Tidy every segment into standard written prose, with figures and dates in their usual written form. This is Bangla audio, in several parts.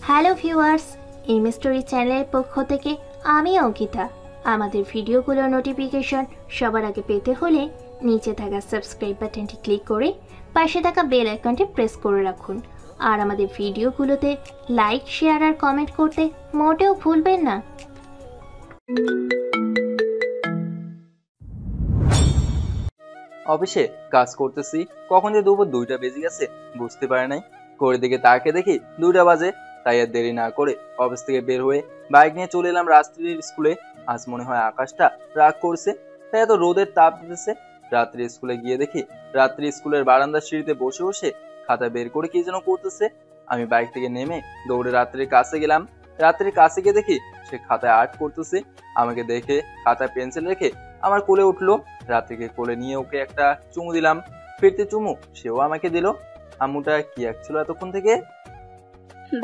হ্যালো ভিউয়ার্স, এম স্টোরি চ্যানেলের পক্ষ থেকে আমি অঙ্কিতা। আমাদের ভিডিওগুলোর নোটিফিকেশন সবার আগে পেতে হলে নিচে থাকা সাবস্ক্রাইব বাটনটি ক্লিক করে পাশে থাকা বেল আইকনটি প্রেস করে রাখুন। আর আমাদের ভিডিওগুলোতে লাইক, শেয়ার আর কমেন্ট করতে মোটেও ভুলবেন না। অফিসে কাজ করতেছি, কখন যে দুপুর 2টা বেজে গেছে বুঝতে পারি নাই। ঘড়ির দিকে তাকে দেখি 2টা বাজে। তাই আর দেরি না করে অফিস থেকে বের হয়ে বাইক নিয়ে চলে এলাম রাত্রির স্কুলে। আজ মনে হয় আকাশটা রাগ করছে, তাই এত রোদের তাপ দিতেছে। রাত্রি স্কুলে গিয়ে দেখি রাত্রি স্কুলের বারান্দার সিঁড়িতে বসে বসে খাতা বের করে কি যেন করতেছে। আমি বাইক থেকে নেমে দৌড়ে রাত্রির কাছে গেলাম। রাত্রির কাছে গিয়ে দেখি সে খাতায় আর্ট করতেছে। আমাকে দেখে খাতায় পেন্সিল রেখে আমার কোলে উঠলো। রাত্রিকে কোলে নিয়ে ওকে একটা চুমু দিলাম। ফিরতে চুমু সেও আমাকে দিল। আম্মুটা কি আঁকছিল এতক্ষণ থেকে?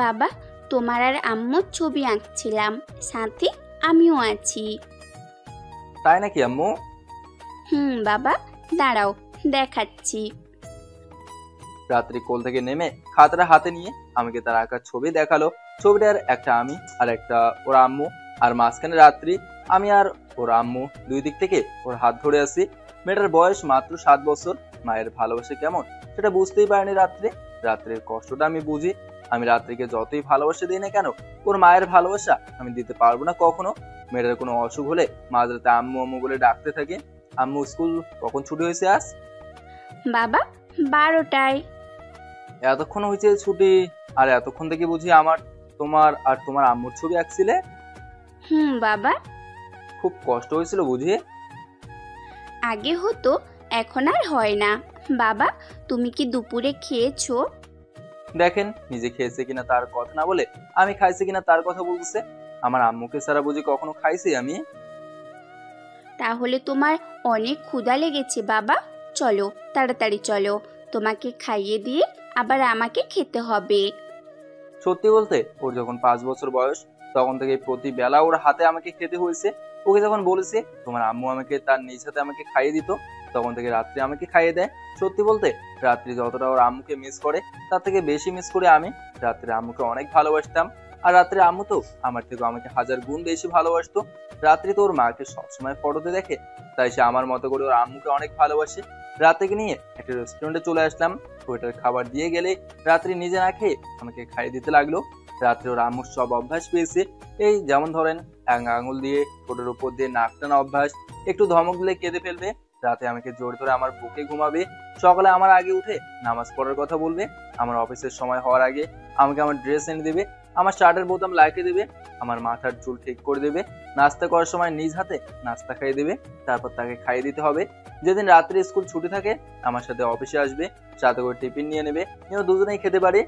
বাবা, তোমার আর আম্মুর ছবি আঁকছিলাম, সাথে আমিও আছি। তাই নাকি আম্মু? বাবা, দাঁড়াও দেখাচ্ছি। রাত্রি কোল থেকে নেমে খাতাটা হাতে নিয়ে আমাকে তার আঁকার ছবি দেখালো। ছবিটার একটা আমি আর একটা ওর আম্মু, আর মাঝখানে রাত্রি। আমি আর ওর আম্মু দুই দিক থেকে ওর হাত ধরে আছি। মেয়েটার বয়স মাত্র 7 বছর। মায়ের ভালোবাসা কেমন সেটা বুঝতেই পারিনি রাত্রে। রাত্রের কষ্টটা আমি বুঝি। আমি রাত্রিকে যতই ভালোবাসা দিই না কেন, ওর মায়ের ভালোবাসা আমি দিতে পারবো না কখনো। মেয়েটার কোনো অসুখ হলে মাঝরাতে আম্মু আম্মু বলে ডাকতে থাকে। আম্মু, স্কুল কখন ছুটি হয়েছে আজ? বাবা, 12টায়। এতক্ষণ হয়েছে ছুটি? আর এতক্ষণ থেকে বুঝি তোমার আর তোমার আম্মুর ছবি আঁকছিলে? বাবা। খুব কষ্ট হয়েছিল বুঝি? আগে হতো, এখন আর হয় না। বাবা, তুমি কি দুপুরে খেয়েছো? দেখেন, নিজে খেয়েছে কিনা তার কথা না বলে আমি খাইছি কিনা তার কথা বলতেছে। আমার আম্মুকে ছাড়া বুঝি কখনো খাইছি আমি? তাহলে তোমার অনেক ক্ষুধা লেগেছে বাবা। চলো, তাড়াতাড়ি চলো, তোমাকে খাইয়ে দিয়ে আবার আমাকে খেতে হবে। সত্যি বলতে, ওর যখন 5 বছর বয়স তখন থেকে প্রতি বেলা ওর হাতে আমাকে খেতে হয়েছে। ওকে যখন বলেছে তোমার আম্মু আমাকে তার নিজ হাতে আমাকে খাইয়ে দিত, তখন থেকে রাত্রি আমাকে খাইয়ে দেয়। সত্যি বলতে, রাত্রি যতটা ওর আম্মুকে মিস করে তার থেকে বেশি মিস করে আমি। রাত্রে আম্মুকে অনেক ভালোবাসতাম, আর রাত্রে আম্মু তো আমার থেকে আমাকে 1000 গুণ বেশি ভালোবাসতো। রাত্রি তো ওর মাকে সবসময় ফটোতে দেখে, তাই সে আমার মতো করে ওর আম্মুকে অনেক ভালোবাসে। রাত্রিকে নিয়ে একটা রেস্টুরেন্টে চলে আসলাম। ওইটার খাবার দিয়ে গেলে রাত্রি নিজে না খেয়ে আমাকে খাইয়ে দিতে লাগলো। রাত্রে ওর আম্মুর সব অভ্যাস পেয়েছে। এই যেমন ধরেন, আঙুল দিয়ে ঠোঁটের উপর দিয়ে নাক টানা অভ্যাস, একটু ধমক দিলে কেঁদে ফেলবে, রাতে আমাকে জোর ধরে আমার বুকে ঘুমাবে, সকালে আমার আগে উঠে নামাজ পড়ার কথা বলবে, আমার অফিসের সময় হওয়ার আগে আমাকে আমার ড্রেস এনে দেবে, আমার শার্টের বোতাম লাগিয়ে দেবে, আমার মাথার চুল ঠিক করে দেবে, নাস্তা করার সময় নিজ হাতে নাস্তা খাইয়ে দেবে, তারপর তাকে খাইয়ে দিতে হবে। যেদিন রাত্রে স্কুল ছুটি থাকে আমার সাথে অফিসে আসবে, সাথে করে টিফিন নিয়ে নেবে, যেন দুজনেই খেতে পারে।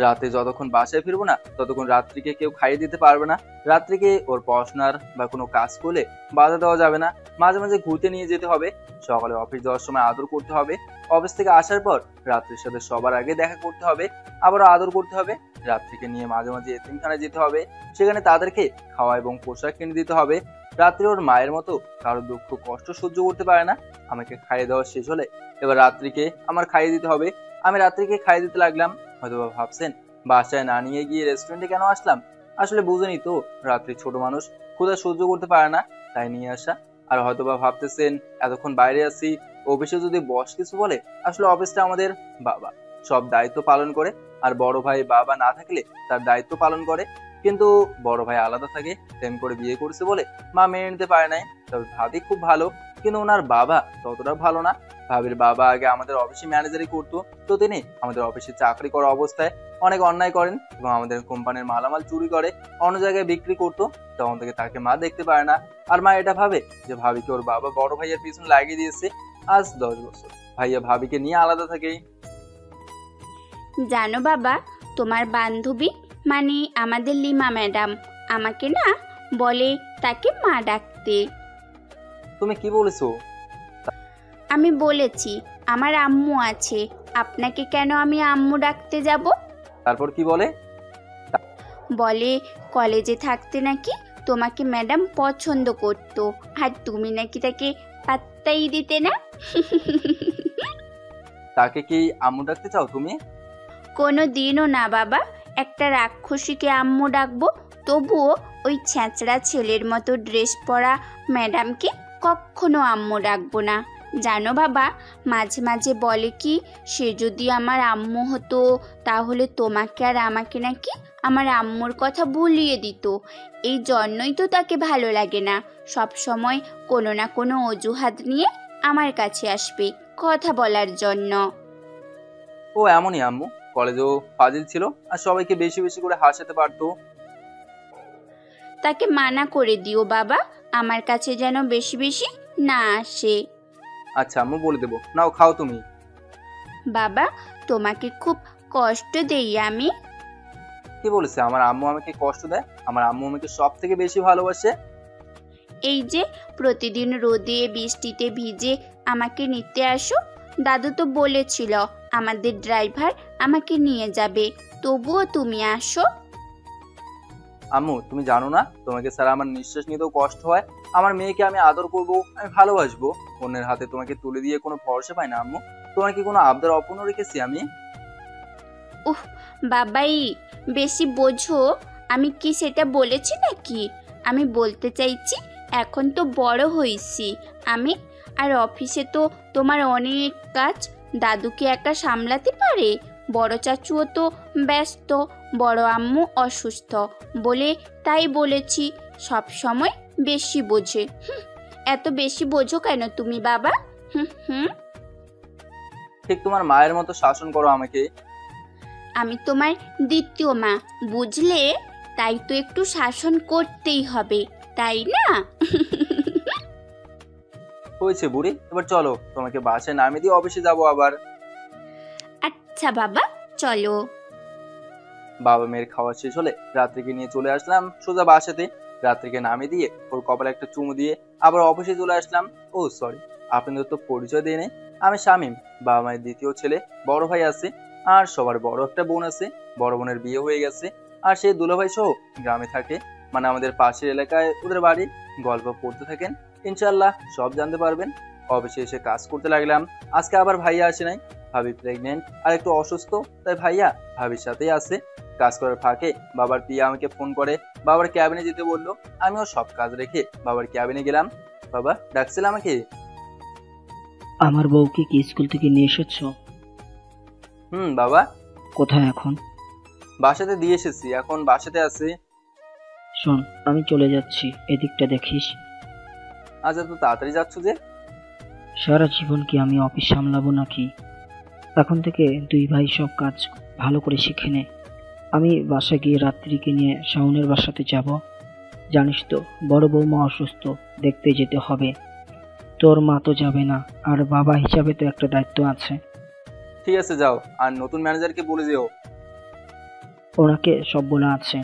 রাতে যতক্ষণ বাসায় ফিরবো না ততক্ষণ রাত্রিকে কেউ খাইয়ে দিতে পারবে না। রাত্রিকে ওর পড়াশোনার বা কোনো কাজ করলে বাধা দেওয়া যাবে না। মাঝে মাঝে ঘুরতে নিয়ে যেতে হবে। সকালে অফিস যাওয়ার সময় আদর করতে হবে। অফিস থেকে আসার পর রাত্রির সাথে সবার আগে দেখা করতে হবে, আবারও আদর করতে হবে। রাত্রিকে নিয়ে মাঝে মাঝে এতিমখানায় যেতে হবে, সেখানে তাদেরকে খাওয়া এবং পোশাক কিনে দিতে হবে। রাত্রি ওর মায়ের মতো কারো দুঃখ কষ্ট সহ্য করতে পারে না। আমাকে খাইয়ে দেওয়া শেষ হলে এবার রাত্রিকে আমার খাইয়ে দিতে হবে। আমি রাত্রিকে খাইয়ে দিতে লাগলাম। হয়তোবা ভাবছেন বাসায় না নিয়ে গিয়ে রেস্টুরেন্টে কেন আসলাম। আসলে বুঝেনি তো, রাত্রি ছোট মানুষ, ক্ষুধা সহ্য করতে পারে না, তাই নিয়ে আসা। আর হয়তোবা ভাবতেছেন এতক্ষণ বাইরে আছি, অফিসে যদি বস কিছু বলে। আসলে অফিসটা আমাদের বাবা, সব দায়িত্ব পালন করে, আর বড় ভাই বাবা না থাকলে তার দায়িত্ব পালন করে। কিন্তু বড় ভাই আলাদা থাকে, প্রেম করে বিয়ে করছে বলে মা মেনে নিতে পারে নাই। তবে ভাবি খুব ভালো, কিন্তু ওনার বাবা ততটা ভালো না। ভাবির বাবা আগে আমাদের অফিসে ম্যানেজারি করতো, তো তিনি আমাদের অফিসে চাকরি করা অবস্থায় অনেক অন্যায় করেন এবং আমাদের কোম্পানির মালামাল চুরি করে অন্য জায়গায় বিক্রি করতো। তখন থেকে তাকে মা দেখতে পারে না। আর মা এটা ভাবে যে ভাবিকে ওর বাবা বড় ভাইয়ের পিছনে লাগিয়ে দিয়েছে। আজ 10 বছর ভাইয়া ভাবিকে নিয়ে আলাদা থাকে। জানো বাবা, তোমার বান্ধবী মানে আমাদের লিমা ম্যাডাম আমাকে না বলে তাকে মা ডাকতে। তুমি কি বলেছো? আমি বলেছি আমার আম্মু আছে, আপনাকে কেন আমি আম্মু ডাকতে যাব? তারপর কি বলে? বলে কলেজে থাকতে নাকি তোমাকে ম্যাডাম পছন্দ করতো, আর তুমি নাকি তাকে পাত্তাই দিতে না। তাকে কি আম্মু ডাকতে চাও তুমি? কোনো দিনও না বাবা, একটা রাক্ষসীকে আম্মু ডাকবো, তবুও ওই ছ্যাঁচড়া ছেলের মতো ড্রেস পরা ম্যাডামকে কখনো আম্মু ডাকবো না। জানো বাবা, মাঝে মাঝে বলে কি সে যদি আমার আম্মু হতো তাহলে তোমাকে আর আমাকে নাকি আমার আম্মুর কথা ভুলিয়ে দিত। এই জন্যই তো তাকে ভালো লাগে না, সব সময় কোনো না কোনো অজুহাত নিয়ে আমার কাছে আসবে কথা বলার জন্য। ও এমনই আম্মু, কলেজেও ফাজিল ছিল আর সবাইকে বেশি বেশি করে হাসাতে পারতো। তাকে মানা করে দিও বাবা, আমার কাছে যেন বেশি বেশি না আসে। আচ্ছা আম্মু, বলে দেবো, নাও খাও তুমি। বাবা, তোমাকে খুব কষ্ট দেই আমি? কি বলেছে? আমার আম্মু আমাকে কষ্ট দেয়? আমার আম্মু আমাকে সব থেকে বেশি ভালোবাসে। এই যে প্রতিদিন রোদে বৃষ্টিতে ভিজে আমাকে নিতে আসো, দাদু তো বলেছিল আমাদের ড্রাইভার আমাকে নিয়ে যাবে, তবুও তুমি আসো। আম্মু তুমি জানো না, তোমাকে ছাড়া আমার নিঃশ্বাস নিতেও কষ্ট হয়। আমার মেয়েকে আমি আদর করব, আমি ভালোবাসবো, অন্যের হাতে তোমাকে তুলে দিয়ে কোনো ভরসা পাই না আম্মু। তোমার কি কোনো আবদার অপূর্ণ রেখেছি আমি? উহ বাবাই, বেশি বোঝো। আমি কি সেটা বলেছি নাকি? আমি বলতে চাইছি এখন তো বড় হয়েছি আমি, আর অফিসে তো তোমার অনেক কাজ, দাদুকে একা সামলাতে পারে? বড় চাচুও তো ব্যস্ত, বড় আম্মু অসুস্থ বলে তাই বলেছি সব সময় বেশি বোঝে। এত বেশি বোঝো কেন তুমি বাবা? হুম। ঠিক তোমার মায়ের মতো শাসন করো আমাকে। আমি তোমার দ্বিতীয় মা, বুঝলে? তাই তো একটু শাসন করতেই হবে, তাই না? হয়েছে বুড়ি, এবার চলো, তোমাকে বাসায় নামিয়ে দিয়ে অফিসে যাবো আবার। আচ্ছা বাবা, চলো। বাবা মেয়ের খাওয়া শেষ হলে রাত্রিকে নিয়ে চলে আসলাম সোজা বাসাতে। রাত্রিকে নামিয়ে দিয়ে ওর কপালে একটা চুমু দিয়ে আবার অফিসে চলে আসলাম। ও সরি, আপনাদের তো পরিচয় দিয়ে নেই, আমি শামীম, বাবা মায়ের দ্বিতীয় ছেলে। বড় ভাই আছে আর সবার বড় একটা বোন আছে। বড় বোনের বিয়ে হয়ে গেছে আর সে দুলাভাই সহ গ্রামে থাকে, মানে আমাদের পাশের এলাকায় ওদের বাড়ি। গল্প পড়তে থাকেন, ইনশাল্লাহ সব জানতে পারবেন। অফিসে এসে কাজ করতে লাগলাম। আজকে আবার ভাইয়া আসে নাই, ভাবি প্রেগনেন্ট আর একটু অসুস্থ, তাই ভাইয়া ভাবির সাথেই আছে। কাজ করার ফাঁকে বাবার পিয়া আমাকে ফোন করে, বাবার ক্যাবিনে যেতে বললো। আমিও সব কাজ রেখে বাবার ক্যাবিনে গেলাম। বাবা ডাকছিল আমাকে? আমার বউকে কি স্কুল থেকে নিয়ে এসেছো? বাবা। কোথায় এখন? বাসাতে দিয়ে এসেছি, এখন বাসাতে আছে। শোন, আমি চলে যাচ্ছি, এদিকটা দেখিস। আচ্ছা, তো তাড়াতাড়ি যাচ্ছ যে? সারা জীবন কি আমি অফিস সামলাবো নাকি? এখন থেকে দুই ভাই সব কাজ ভালো করে শিখে নে। আমি বাসা গিয়ে রাত্রিকে নিয়ে শাওনের বাসাতে যাব। জানিস তো বড় বৌমা অসুস্থ, দেখতে যেতে হবে। তোর মা তো যাবে না, আর বাবা হিসাবে তো একটা দায়িত্ব আছে। ঠিক আছে যাও, আর নতুন ম্যানেজারকে বলে যেও। ওনাকে সব বলা আছে।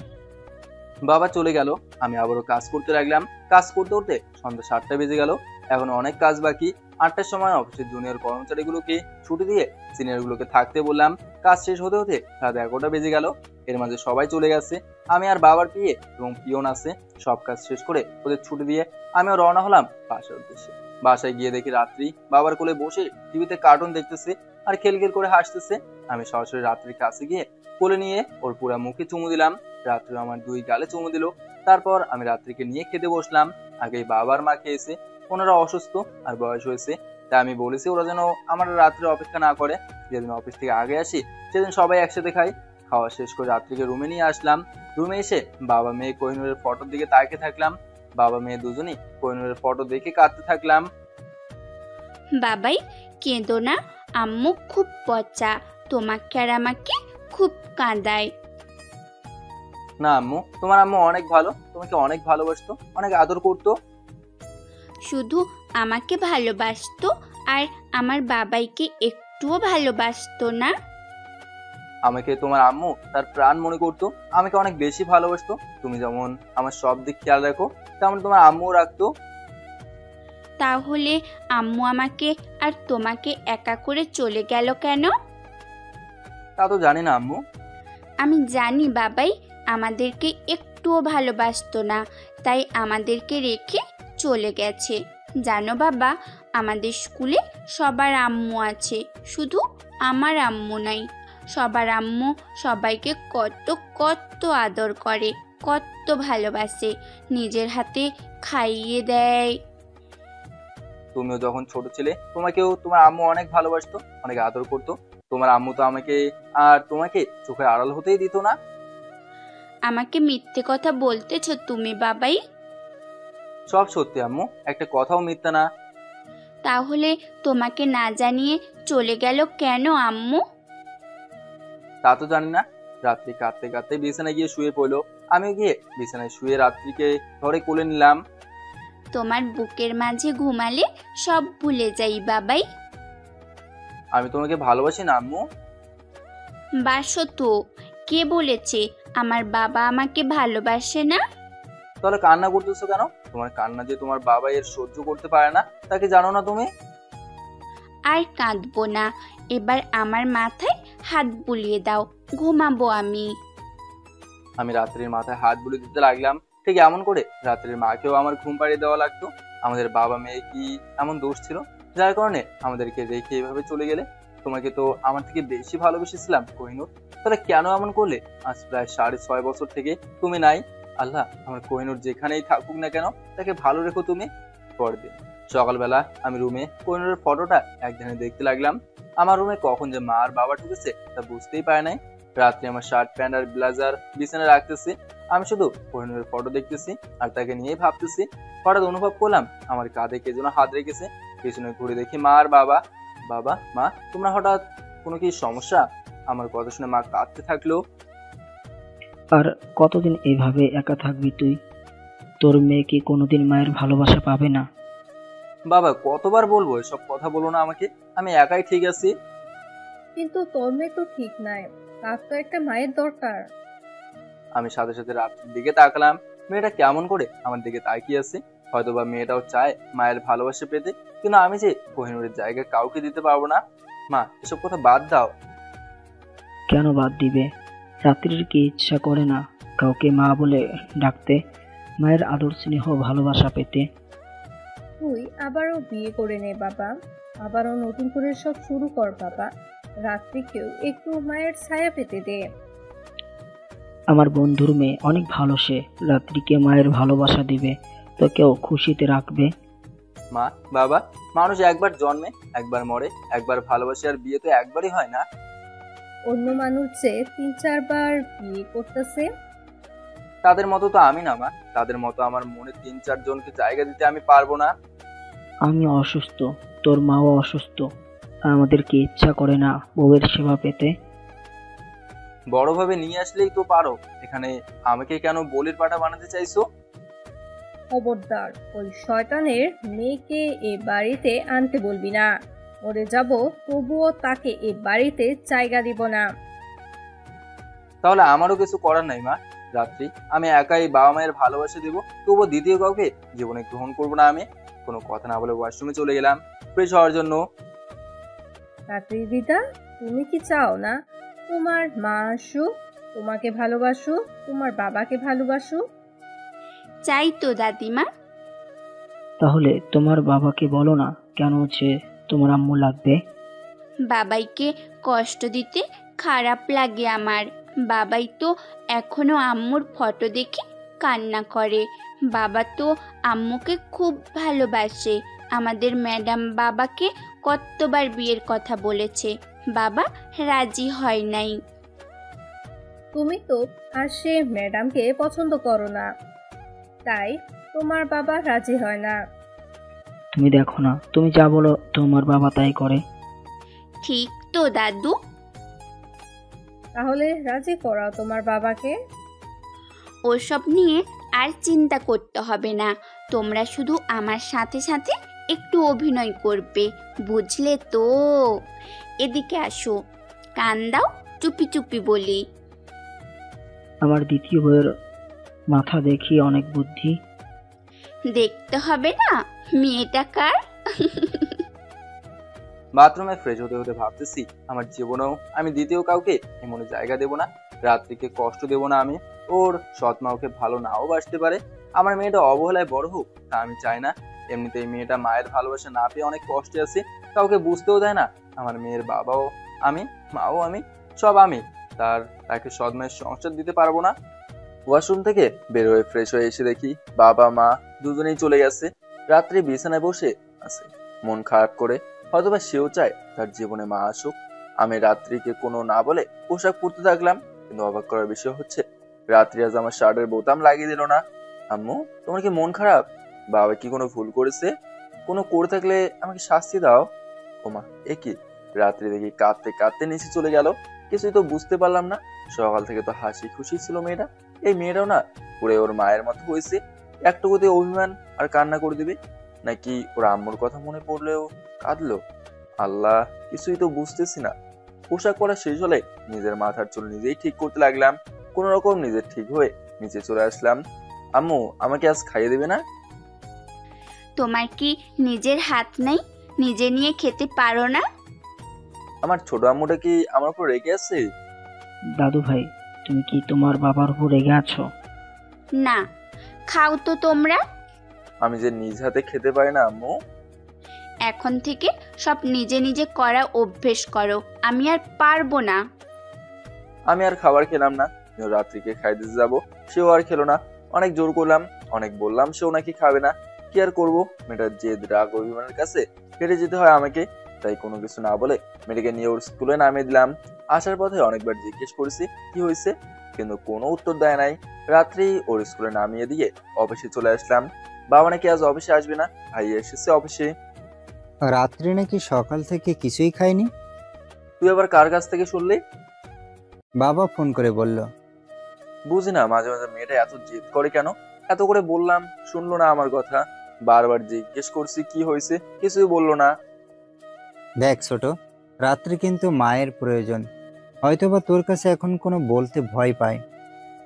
বাবা চলে গেল, আমি আবারও কাজ করতে লাগলাম। কাজ করতে করতে সন্ধ্যা 7টা বেজে গেল। এখন অনেক কাজ বাকি। 8টার সময় অফিসের জুনিয়র কর্মচারীগুলোকে ছুটি দিয়ে সিনিয়রগুলোকে থাকতে বললাম। কাজ শেষ হতে হতে রাত 11টা বেজে গেল। এর মাঝে সবাই চলে গেছে, আমি আর বাবার পিয়ে এবং পিয়ন আছে। সব কাজ শেষ করে ওদের ছুটি দিয়ে আমিও রওনা হলাম বাসার উদ্দেশ্যে। বাসায় গিয়ে দেখি রাত্রি বাবার কোলে বসে টিভিতে কার্টুন দেখতেছে আর খেলখেল করে হাসতেছে। আমি সরাসরি রাত্রির কাছে গিয়ে কোলে নিয়ে ওর পুরা মুখে চুমু দিলাম। রাত্রি আমার 2 গালে চুমু দিল। তারপর আমি রাত্রিকে নিয়ে খেতে বসলাম। আগেই বাবার মা খেয়েছে, ওনারা অসুস্থ আর বয়স হয়েছে, তাই আমি বলেছি ওরা যেন আমার রাত্রে অপেক্ষা না করে। যেদিন অফিস থেকে আগে আসি সেদিন সবাই একসাথে খাই। খাওয়া শেষ করে রাত্রিকে রুমে নিয়ে আসলাম। রুমে এসে বাবা মেয়ে কোহিনূরের ফটোর দিকে তাকিয়ে থাকলাম। বাবা মেয়ে দুজনেই কোহিনূরের ফটো দেখে কাঁদতে থাকলাম। বাবাই কেঁদো না, আম্মু খুব পচা, তোমাকে আর আমাকে খুব কাঁদায়। না আম্মু, তোমার আম্মু অনেক ভালো, তোমাকে অনেক ভালোবাসতো, অনেক আদর করতো। শুধু আমাকে ভালোবাসতো আর আমার বাবাইকে একটুও ভালোবাসতো না? আমাকে তোমার আম্মু তার প্রাণ মনে করতো, আমাকে অনেক বেশি ভালোবাসতো। তুমি যেমন আমার সব দিক খেয়াল রাখো, তেমন তোমার আম্মুও রাখতো। তাহলে আম্মু আমাকে আর তোমাকে একা করে চলে গেল কেন? তা তো জানি না আম্মু। আমি জানি বাবাই আমাদেরকে একটুও ভালোবাসতো না, তাই আমাদেরকে রেখে চলে গেছে। জানো বাবা, আমাদের স্কুলে সবার আম্মু আছে, শুধু আমার আম্মু নাই। সবার আম্মু সবাইকে কত কত আদর করে, কত ভালোবাসে, নিজের হাতে খাইয়ে দেয়। তুমিও যখন ছোট ছিলে তোমাকেও তোমার আম্মু অনেক ভালোবাসতো, অনেক আদর করতো। তোমার আম্মু তো আমাকে আর তোমাকে চোখের আড়াল হতেই দিত না। আমাকে মিথ্যে কথা বলতেছ তুমি বাবাই? সব সত্যি আম্মু, একটা কথাও মিথ্যা না। তাহলে তোমাকে না জানিয়ে চলে গেল কেন আম্মু? তা তো জানি না। রাত্রি কাঁদতে কাঁদতে বিছানায় গিয়ে শুয়ে পড়লো। আমিও গিয়ে বিছানায় শুয়ে রাত্রিকে ধরে কোলে নিলাম। তোমার বুকের মাঝে ঘুমালে সব ভুলে যাই বাবাই। আমি তোমাকে ভালোবাসি না আম্মু? বাসো তো। কে বলেছে আমার বাবা আমাকে ভালোবাসে না? তাহলে কান্না করতেছো কেন? তোমার কান্না যে তোমার বাবা এর সহ্য করতে পারে না, তাকে জানো না তুমি? আর কাঁদবো না, এবার আমার মাথায় হাত বুলিয়ে দাও, ঘুমাবো আমি। আমি রাত্রির মাথায় হাত বুলিয়ে দিতে লাগলাম। ঠিক এমন করে রাত্রির মাকেও আমার ঘুম পাড়িয়ে দেওয়া লাগতো। আমাদের বাবা মেয়ে কি এমন দোষ ছিল যার কারণে আমাদেরকে রেখে এভাবে চলে গেলে? তোমাকে তো আমার থেকে বেশি ভালোবেসেছিলাম কোহিনূর, তাহলে কেন এমন করলে? আজ প্রায় 6.5 বছর থেকে তুমি নাই। আল্লাহ আমার কোহিনূর যেখানেই থাকুক না কেন তাকে ভালো রেখো তুমি। পরের দিন সকালবেলা আমি রুমে কোহিনূরের ফটোটা একদিনে দেখতে লাগলাম। আমার রুমে কখন যে মা আর বাবা ঢুকেছে তা বুঝতেই পারে নাই। রাত্রে আমার শার্ট প্যান্ট আর ব্লেজার বিছানায় রাখতেছি, আমি শুধু কোহিনূরের ফটো দেখতেছি আর তাকে নিয়ে ভাবতেছি। হঠাৎ অনুভব করলাম আমার কাঁধে কে যেন হাত রেখেছে। পিছনে ঘুরে দেখি মা আর বাবা। বাবা, মা, তোমরা হঠাৎ কোনো কি সমস্যা? আমার কথা শুনে মা কাঁদতে থাকলো। আর কতদিন এভাবে একা থাকবি তুই? তোর মেয়ে কি কোনোদিন মায়ের ভালোবাসা পাবে না? বাবা, কতবার বলবো এসব কথা বলো না আমাকে, আমি একাই ঠিক আছি। কিন্তু তোর মেয়ে তো ঠিক নাই, তার তো একটা মায়ের দরকার। আমি সাথে সাথে রাত্রির দিকে তাকালাম। মেয়েটা কেমন করে আমার দিকে তাকিয়ে আছে। হয়তোবা মেয়েটাও চায় মায়ের ভালোবাসা পেতে, কিন্তু আমি যে কোহিনূরের জায়গায় কাউকে দিতে পারবো না। মা, এসব কথা বাদ দাও। কেন বাদ দিবে? রাত্রির কি ইচ্ছা করে না কাউকে মা বলে ডাকতে, মায়ের আদর স্নেহ ভালোবাসা পেতে? তুই আবারও বিয়ে করে নে বাবা, আবারও নতুন করে সব শুরু কর বাবা। রাত্রিকেও একটু মায়ের ছায়া পেতে দে। আমার বন্ধুর মেয়ে অনেক ভালো, সে রাত্রিকে মায়ের ভালোবাসা দিবে, তোকেও খুশিতে রাখবে। মা, বাবা, মানুষ একবার জন্মে, একবার মরে, একবার ভালোবাসে, আর বিয়ে তো একবারই হয় না। অন্য মানুষ যে 3-4 বার বিয়ে করতেছে। তাদের মতো তো আমি না মা, তাদের মতো আমার মনে 3-4 জনকে জায়গা দিতে আমি পারবো না। আমি অসুস্থ, তোর মাও অসুস্থ, আমাদের কি ইচ্ছা করে না বউয়ের সেবা পেতে? বড়ভাবে নিয়ে আসলেই তো পারো, এখানে আমাকে কেন বলির পাঠা বানাতে চাইছো? খবরদার ওই শয়তানের মেয়েকে এ বাড়িতে আনতে বলবি না। মরে যাব তবুও তাকে এ বাড়িতে জায়গা দিব না। তাহলে আমারও কিছু করার নাই মা। রাত্রি আমি একাই বাবা মায়ের ভালোবাসা দেবো, তবুও দ্বিতীয় কাউকে জীবনে গ্রহণ করবো না। আমি কোনো কথা না বলে ওয়াশরুমে চলে গেলাম ফ্রেশ হওয়ার জন্য। রাত্রি দিদা, তুমি কি চাও না তোমার মা আসুক, তোমাকে ভালোবাসুক, তোমার বাবাকে ভালোবাসুক? চাই তো দাদিমা। তাহলে তোমার বাবাকে বলো না কেন যে তোমার আম্মু লাগবে। বাবাইকে কষ্ট দিতে খারাপ লাগে আমার। বাবাই তো এখনো আম্মুর ফটো দেখে কান্না করে। বাবা তো আম্মুকে খুব ভালোবাসে। আমাদের ম্যাডাম বাবাকে কতবার বিয়ের কথা বলেছে, বাবা রাজি হয় নাই। তুমি তো আর সে ম্যাডামকে পছন্দ করো না, তাই তোমার বাবা রাজি হয় না। তুমি দেখো না, তুমি যা বলো তোমার বাবা তাই করে। ঠিক তো দাদু। তাহলে রাজি করাও তোমার বাবাকে। ওসব নিয়ে আর চিন্তা করতে হবে না। তোমরা শুধু আমার সাথে সাথে একটু অভিনয় করবে, বুঝলে তো? এদিকে আসো, কান দাও, চুপি চুপি বলি। আমার দ্বিতীয় বইয়ের মাথা দেখি অনেক বুদ্ধি। দেখতে হবে না মেয়েটা কার। বাথরুমে ফ্রেশ হতে হতে ভাবতেছি আমার জীবনেও আমি দ্বিতীয় কাউকে এমনে জায়গা দেব না। রাত্রিকে কষ্ট দেব না আমি। ওর সৎ মা ওকে ভালো নাও বাসতে পারে। আমার মেয়েটা অবহেলায় বড় হোক তা আমি চাই না। এমনিতেই মেয়েটা মায়ের ভালোবাসা না পেয়ে অনেক কষ্টে আছে, কাউকে বুঝতেও দেয় না। আমার মেয়ের বাবাও আমি, মাও আমি, সব আমি। তাকে সৎ মায়ের সংসার দিতে পারবো না? ওয়াশরুম থেকে বের হয়ে ফ্রেশ হয়ে এসে দেখি বাবা মা দুজনেই চলে গেছে। রাত্রে বিছানায় বসে আছে মন খারাপ করে। হয়তোবা সেও চায় তার জীবনে মা আসুক। আমি রাত্রিকে কোনো না বলে পোশাক পরতে থাকলাম, কিন্তু অবাক করার বিষয় হচ্ছে রাত্রি আজ আমার শার্টের বোতাম লাগিয়ে দিল না। আম্মু, তোমার কি মন খারাপ? বাবা কি কোনো ভুল করেছে? কোনো করে থাকলে আমাকে শাস্তি দাও। ওমা, এ কি! রাত্রি দেখি কাঁদতে কাঁদতে নিচে চলে গেল। কিছুই তো বুঝতে পারলাম না। সকাল থেকে তো হাসি খুশি ছিল মেয়েটা, এই মেয়েটাও না পুরো ওর মায়ের মতো হয়েছে। একটুকুতে অভিমান আর কান্না করে দিবে, নাকি ওর আম্মুর কথা মনে পড়লেও কাঁদলো? আল্লাহ, কিছুই তো বুঝতেছি না। পোশাক পরা শেষ হলে নিজের মাথার চুল নিজেই ঠিক করতে লাগলাম। কোন রকম নিজের ঠিক হয়ে নিচে চলে আসলাম। আম্মু, আমাকে আজ খাইয়ে দেবে না? তোমার কি নিজের হাত নেই? নিজে নিয়ে খেতে পারো না? আমার ছোট আম্মুটা কি আমার উপর রেগে আছে? দাদু ভাই, তুমি কি তোমার বাবার উপর রেগে আছো? না, খাও তো তোমরা। আমি যে নিজ হাতে খেতে পারি না আম্মু। এখন থেকে সব নিজে নিজে করা অভ্যেস করো। আমি আর পারবো না। আমি আর খাবার খেলাম না। রাত্রিকে খাই দিতে যাবো, সেও আর খেলো না। অনেক জোর করলাম, অনেক বললাম, সেও নাকি খাবে না। কি আর করবো, মেয়েটার জেদ রাগ অভিমানের কাছে হেরে যেতে হয় আমাকে। তাই কোনো কিছু না বলে মেয়েটাকে নিয়ে ওর স্কুলে নামিয়ে দিলাম। আসার পথে অনেকবার জিজ্ঞেস করেছি কি হয়েছে, কিন্তু কোনো উত্তর দেয় নাই। রাত্রি ওর স্কুলে নামিয়ে দিয়ে অফিসে চলে আসলাম। বাবা নাকি আজ অফিসে আসবে না, ভাই এসেছে অফিসে। রাত্রি নাকি সকাল থেকে কিছুই খায়নি? তুই আবার কার কাছ থেকে শুনলি? বাবা ফোন করে বলল। বুঝি না মাঝে মাঝে মেয়েটা এত জেদ করে কেন। এত করে বললাম, শুনলো না আমার কথা। বারবার জিজ্ঞেস করছি কি হয়েছে, কিছুই বললো না। দেখ ছোট, রাত্রি কিন্তু মায়ের প্রয়োজন। হয়তোবা তোর কাছে এখন কোনো বলতে ভয় পায়।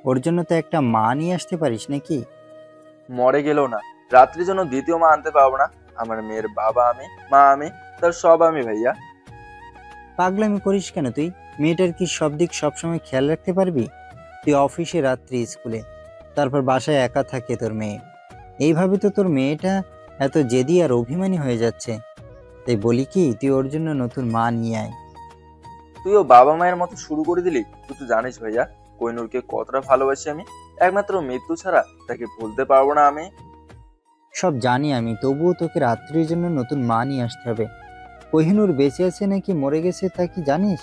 ওর জন্য তো একটা মা নিয়ে আসতে পারিস নাকি? মরে গেলেও না, রাত্রির জন্য দ্বিতীয় মা আনতে পারবো না। আমার মেয়ের বাবা আমি, মা আমি, তার সব আমি ভাইয়া। পাগলামি করিস কেন তুই? মেয়েটার কি সব দিক সবসময় খেয়াল রাখতে পারবি? তুই অফিসে, রাত্রি স্কুলে, তারপর বাসায় একা থাকে তোর মেয়ে। এইভাবে তো তোর মেয়েটা এত জেদি আর অভিমানী হয়ে যাচ্ছে। তাই বলি কি, তুই ওর জন্য নতুন মা নিয়ে আয়। তুইও বাবা মায়ের মতো শুরু করে দিলি। তুই তো জানিস ভাইয়া কোহিনূরকে কতটা ভালোবাসি আমি। একমাত্র মৃত্যু ছাড়া তাকে ভুলতে পারবো না আমি। সব জানি আমি, তবুও তোকে রাত্রির জন্য নতুন মা নিয়ে আসতে হবে। কোহিনূর বেঁচে আছে নাকি মরে গেছে তা কি জানিস?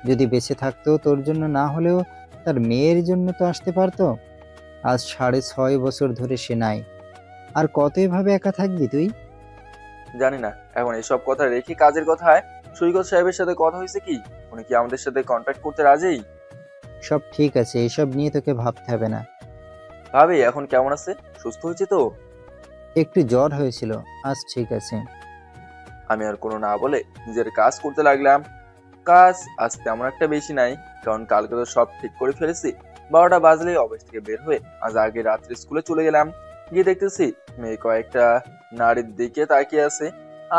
যদি বেঁচে থাকতো, তোর জন্য না হলেও তার মেয়ের জন্য তো আসতে পারতো। আজ 6.5 বছর ধরে সে নাই। আর কত এভাবে একা থাকবি তুই? জানি না, এখন এসব কথা রেখে কাজের কথায় সৈকত সাহেবের সাথে কথা হয়েছে কি? উনি কি আমাদের সাথে কন্ট্যাক্ট করতে রাজি? সব ঠিক আছে, এসব নিয়ে তোকে ভাবতে হবে না। ভাবি এখন কেমন আছে? সুস্থ হয়েছে তো? একটু জ্বর হয়েছিল, আজ ঠিক আছে। আমি আর কোনো না বলে নিজের কাজ করতে লাগলাম। কাজ আজ তেমন একটা বেশি নাই, কারণ কালকে তো সব ঠিক করে ফেলেছি। 12টা বাজলেই অফিস থেকে বের হয়ে আজ আগে রাত্রে স্কুলে চলে গেলাম। গিয়ে দেখতেছি মেয়ে কয়েকটা নারীর দিকে তাকিয়ে আছে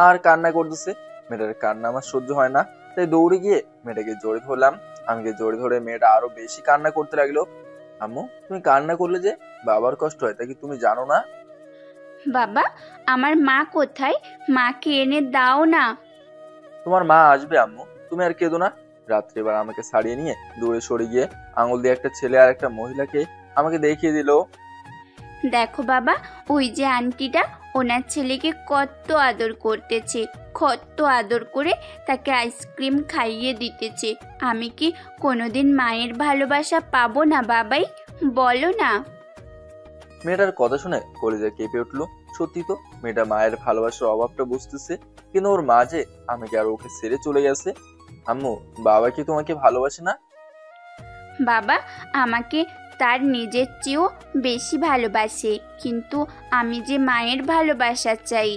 আর কান্না করতেছে। মেয়েটার কান্না আমার সহ্য হয় না, তাই দৌড়ে গিয়ে মেয়েটাকে জড়ে ধরলাম। আমাকে জড়ে ধরে মেয়েটা আরো বেশি কান্না করতে লাগলো। আম্মু, তুমি কান্না করলে যে বাবার কষ্ট হয় তা কি তুমি জানো না? বাবা, আমার মা কোথায়? মাকে এনে দাও না। তোমার মা আসবে আম্মু, তুমি আর কেঁদো না। রাত্রিবার আমাকে ছাড়িয়ে নিয়ে দূরে সরে গিয়ে আঙুল দিয়ে একটা ছেলে আর একটা মহিলাকে আমাকে দেখিয়ে দিল। দেখো বাবা, ওই যে আন্টিটা ওনার ছেলেকে কত আদর করতেছে, কত আদর করে তাকে আইসক্রিম খাইয়ে দিতেছে। আমি কি কোনোদিন মায়ের ভালোবাসা পাবো না বাবাই? বলো না। মেয়েটার কথা শুনে কলিজা কেঁপে উঠলো। সত্যি তো, মেয়েটা মায়ের ভালোবাসার অভাবটা বুঝতেছে, কিন্তু ওর মা যে আমাকে আর ওকে ছেড়ে চলে গেছে। আম্মু, বাবা কি তোমাকে ভালোবাসে না? বাবা আমাকে তার নিজের চেয়েও বেশি ভালোবাসে, কিন্তু আমি যে মায়ের ভালোবাসা চাই।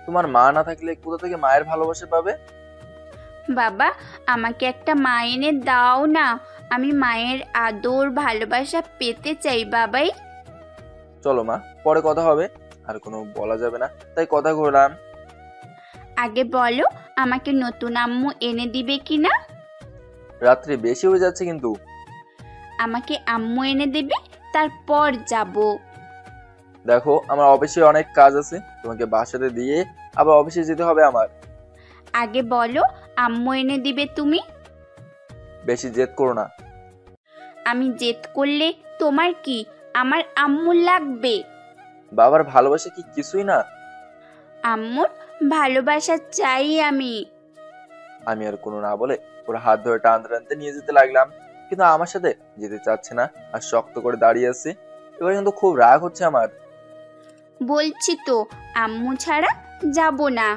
তোমার মা না থাকলে কোথা থেকে মায়ের ভালোবাসা পাবে? বাবা, আমাকে একটা মা এনে দাও না। আমি মায়ের আদর ভালোবাসা পেতে চাই বাবাই। চলো মা, পরে কথা হবে। আর কোনো বলা যাবে না, তাই কথা ঘোরালাম। আগে বলো, আমাকে নতুন আম্মু এনে দিবে কি না? রাত্রি বেশি হয়ে যাচ্ছে কিন্তু। আমাকে আম্মু এনে দেবে, তারপর যাব। দেখো, আমার অফিসে অনেক কাজ আছে, তোমাকে বাসাতে দিয়ে আবার অফিসে যেতে হবে আমার। আগে বলো, আম্মু এনে দিবে তুমি? বেশি জেদ করো না। আমি জেদ করলে তোমার কি? আমার আম্মু লাগবে। বাবার ভালোবাসা কি কিছুই না? আম্মুর ভালোবাসা চাই আমি। আমি আর কোনো না বলে ওর হাত ধরে টানতে টানতে নিয়ে যেতে লাগলাম, কিন্তু আমার সাথে যেতে চাচ্ছে না আর শক্ত করে দাঁড়িয়ে আছে। এবার কিন্তু খুব রাগ হচ্ছে আমার। বলছি তো আম্মু ছাড়া যাব না।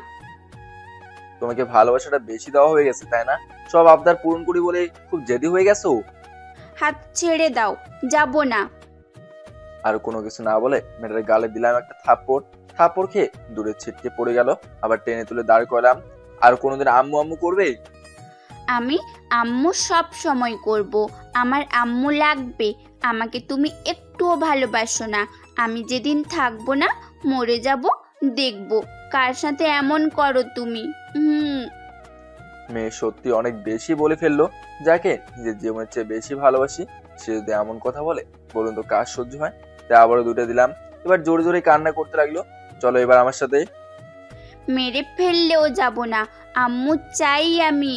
তোমাকে ভালোবাসাটা বেশি দেওয়া হয়ে গেছে তাই না? সব আবদার পূরণ করি বলে খুব জেদি হয়ে গেছো। হাত ছেড়ে দাও, যাব না। আর কোনো কিছু না বলে মেয়েটার গালে দিলাম একটা থাপ্পড়। থাপ্পড় খেয়ে দূরে ছিটকে পড়ে গেল। আবার টেনে তুলে দাঁড় করালাম। আর কোনোদিন আম্মু আম্মু করবে? আমি আম্মু সব সময় করব। আমার আম্মু লাগবে। আমাকে তুমি একটুও ভালোবাসো না। আমি যেদিন থাকবো না, মরে যাব, দেখব কার সাথে এমন করো তুমি। মেয়ে সত্যি অনেক বেশি বলে ফেললো। যাকে নিজের জীবনের চেয়ে বেশি ভালোবাসি সে যদি এমন কথা বলে, বলুন তো কার সহ্য হয়? তাই আবারও দুটো দিলাম। এবার জোরে জোরে কান্না করতে লাগলো। চলো এবার আমার সাথে। মেরে ফেললেও যাব না, আম্মু চাই আমি।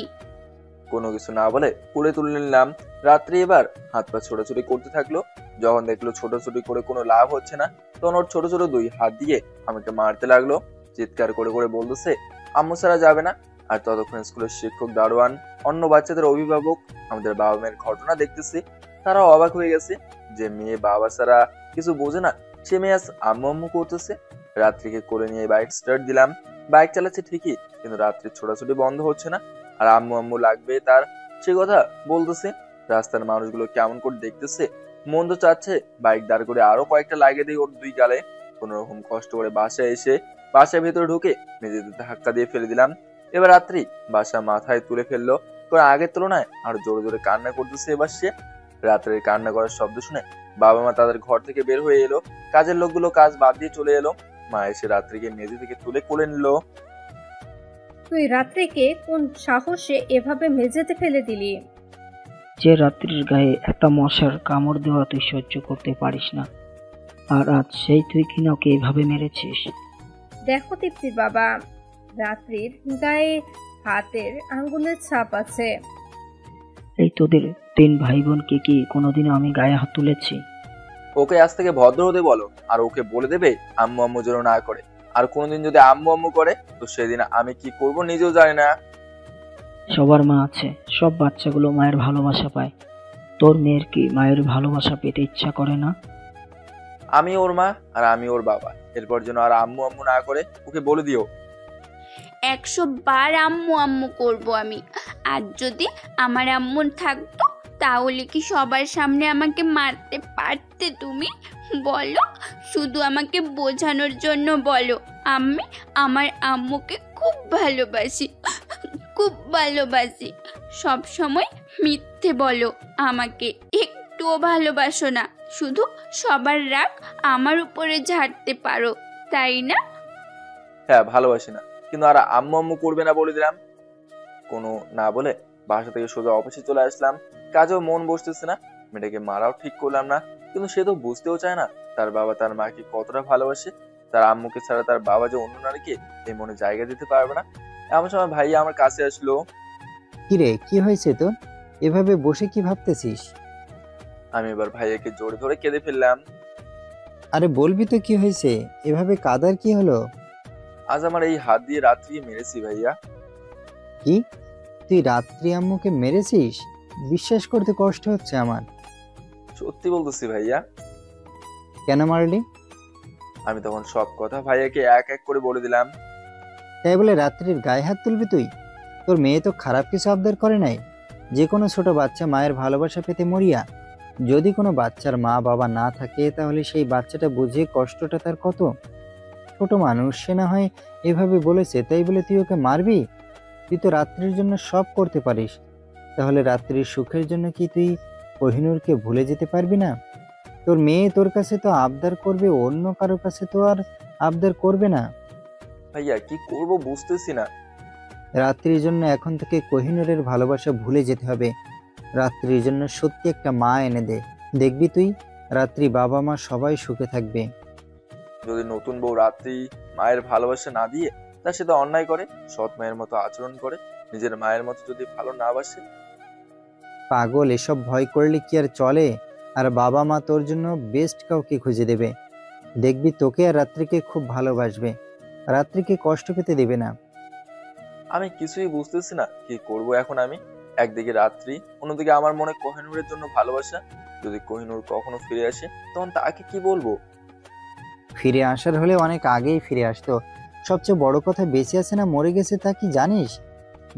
কোনো কিছু না বলে কোলে তুলে নিলাম। রাত্রি এবার হাত পা ছোটাছুটি করতে থাকলো। যখন দেখলো ছোটাছুটি করে কোনো লাভ হচ্ছে না, তখন ওর ছোট ছোট দুই হাত দিয়ে আমাকে মারতে লাগলো। চিৎকার করে করে বলতেছে আম্মু ছাড়া যাবে না। আর ততক্ষণ স্কুলের শিক্ষক, দারোয়ান, অন্য বাচ্চাদের অভিভাবক আমাদের বাবা মায়ের ঘটনা দেখতেছে। তারাও অবাক হয়ে গেছে যে মেয়ে বাবা ছাড়া কিছু বোঝে না, সে মেয়ে আজ আম্মু আম্মু করতেছে। রাত্রিকে কোলে নিয়ে বাইক স্টার্ট দিলাম। বাইক চালাচ্ছে ঠিকই, কিন্তু রাত্রির ছোটাছুটি বন্ধ হচ্ছে না। আর আম্মু আম্মু লাগবে তার, সে কথা বলতেছে। রাস্তার মানুষগুলো কেমন করে দেখতেছে। মন তো চাচ্ছে বাইক দাঁড় করে আরো কয়েকটা লাগিয়ে দিই ওর দুই গালে। কোন রকম কষ্ট করে বাসায় এসে বাসায় ভেতরে ঢুকে মেঝেতে ধাক্কা দিয়ে ফেলে দিলাম। এবার রাত্রি বাসা মাথায় তুলে ফেললো। কারণ আগের তুলনায় আরো জোরে জোরে কান্না করতেছে। এবার সে রাত্রের কান্না করার শব্দ শুনে বাবা মা তাদের ঘর থেকে বের হয়ে এলো। কাজের লোকগুলো কাজ বাদ দিয়ে চলে এলো। মা এসে রাত্রিকে মেঝে থেকে তুলে কোলে নিল। তুই রাত্রিকে কোন সাহসে এভাবে মেঝেতে ফেলে দিলি? যে রাত্রির গায়ে একটা মশার কামড় দেওয়া তুই সহ্য করতে পারিস না, আর আজ সেই তুই কিনা ওকে এভাবে মেরেছিস। দেখো তৃপ্তির বাবা, রাত্রির গায়ে হাতের আঙ্গুলের ছাপ আছে। এই তোদের 3 ভাই বোনকে কি কোনোদিনও আমি গায়ে হাত তুলেছি? ওকে আজ থেকে ভদ্র হতে বলো, আর ওকে বলে দেবে আম্মু আম্মু যেন না করে। আর কোনোদিন যদি আম্মু আম্মু করে তো সেদিন আমি কি করব নিজেও জানি না। সবার মা আছে, সব বাচ্চাগুলো মায়ের ভালোবাসা পায়। তোর মেয়ের কি মায়ের ভালোবাসা পেতে ইচ্ছা করে না? আমি ওর মা আর আমি ওর বাবা, এরপর যেন আর আম্মু আম্মু না করে ওকে বলে দিও। 100 বার আম্মু আম্মু করব আমি। আর যদি আমার আম্মু থাকতো তাহলে কি সবার সামনে আমাকে মারতে পারতে তুমি? বলো, শুধু আমাকে বোঝানোর জন্য বলো। আমি আমার আম্মুকে খুব ভালোবাসি, খুব ভালোবাসি। সব সময় মিথ্যে বলো, আমাকে একটুও ভালোবাসো না। শুধু সবার রাগ আমার উপরে ঝাড়তে পারো, তাই না? হ্যাঁ ভালোবাসি না, কিন্তু আর আম্মু আম্মু করবে না বলে দিলাম। কোনো না বলে বাসা থেকে সোজা অফিসে চলে আসলাম। কাজেও মন বসতেছে না, মেয়েটাকে মারাও ঠিক করলাম না। কিন্তু সে তো বুঝতেও চায় না তার বাবা তার মাকে কতটা ভালোবাসে। তার আম্মুকে ছাড়া তার বাবা যে অন্য নারীকে এই মনে জায়গা দিতে পারবে না। এমন সময় ভাইয়া আমার কাছে আসলো। কিরে, কি হয়েছে তোর? এভাবে বসে কি ভাবতেছিস? আমি এবার ভাইয়াকে জোরে ধরে কেঁদে ফেললাম। আরে বলবি তো কি হয়েছে? এভাবে কাদার কি হলো? আজ আমার এই হাত দিয়ে রাত্রি মেরেছি ভাইয়া। কি, তুই রাত্রি আম্মুকে মেরেছিস? বিশ্বাস করতে কষ্ট হচ্ছে আমার। সত্যি বলতেছি ভাইয়া। কেন মারলি? আমি তখন সব কথা ভাইয়াকে এক এক করে বলে দিলাম। তাই বলে রাত্রির গায়ে হাত তুলবি তুই? তোর মেয়ে তো খারাপ কিছু আবদার করে নাই। যে কোনো ছোট বাচ্চা মায়ের ভালোবাসা পেতে মরিয়া। যদি কোনো বাচ্চার মা বাবা না থাকে তাহলে সেই বাচ্চাটা বুঝে কষ্টটা তার কত। ছোট মানুষ, সে না হয় এভাবে বলেছে তাই বলে তুই ওকে মারবি? তুই তো রাত্রির জন্য সব করতে পারিস, তাহলে রাত্রির সুখের জন্য কি তুই কোহিনূরকে ভুলে যেতে পারবি না? তোর মেয়ে তোর কাছে তো আবদার করবে, অন্য কারো কাছে তো আর আবদার করবে না। ভাইয়া কি করব বুঝতেছি না। রাত্রির জন্য এখন থেকে কোহিনূরের ভালোবাসা ভুলে যেতে হবে। রাত্রির জন্য সত্যি একটা মা এনে দে, দেখবি তুই রাত্রি বাবা মা সবাই সুখে থাকবে। যদি নতুন বউ রাত্রি মায়ের ভালোবাসা না দিয়ে তার সাথে অন্যায় করে, সৎ মায়ের মতো আচরণ করে, নিজের মায়ের মতো যদি ভালো না বাসে, পাগল, এসব ভয় করলে কি আর চলে? আর বাবা মা তোর জন্য বেস্ট কাউকে খুঁজে দেবে। দেখবি তোকে আর রাত্রিকে খুব ভালোবাসবে, রাত্রিকে কষ্ট পেতে দেবে না। আমি কিছুই বুঝতেছি না কি করব এখন আমি। একদিকে রাত্রি, অন্যদিকে আমার মনে কোহিনূরের জন্য ভালোবাসা। যদি কোহিনূর কখনো ফিরে আসে তখন তাকে কি বলবো? ফিরে আসার হলে অনেক আগেই ফিরে আসতো। সবচেয়ে বড় কথা, বেঁচে আছে না মরে গেছে তা কি জানিস?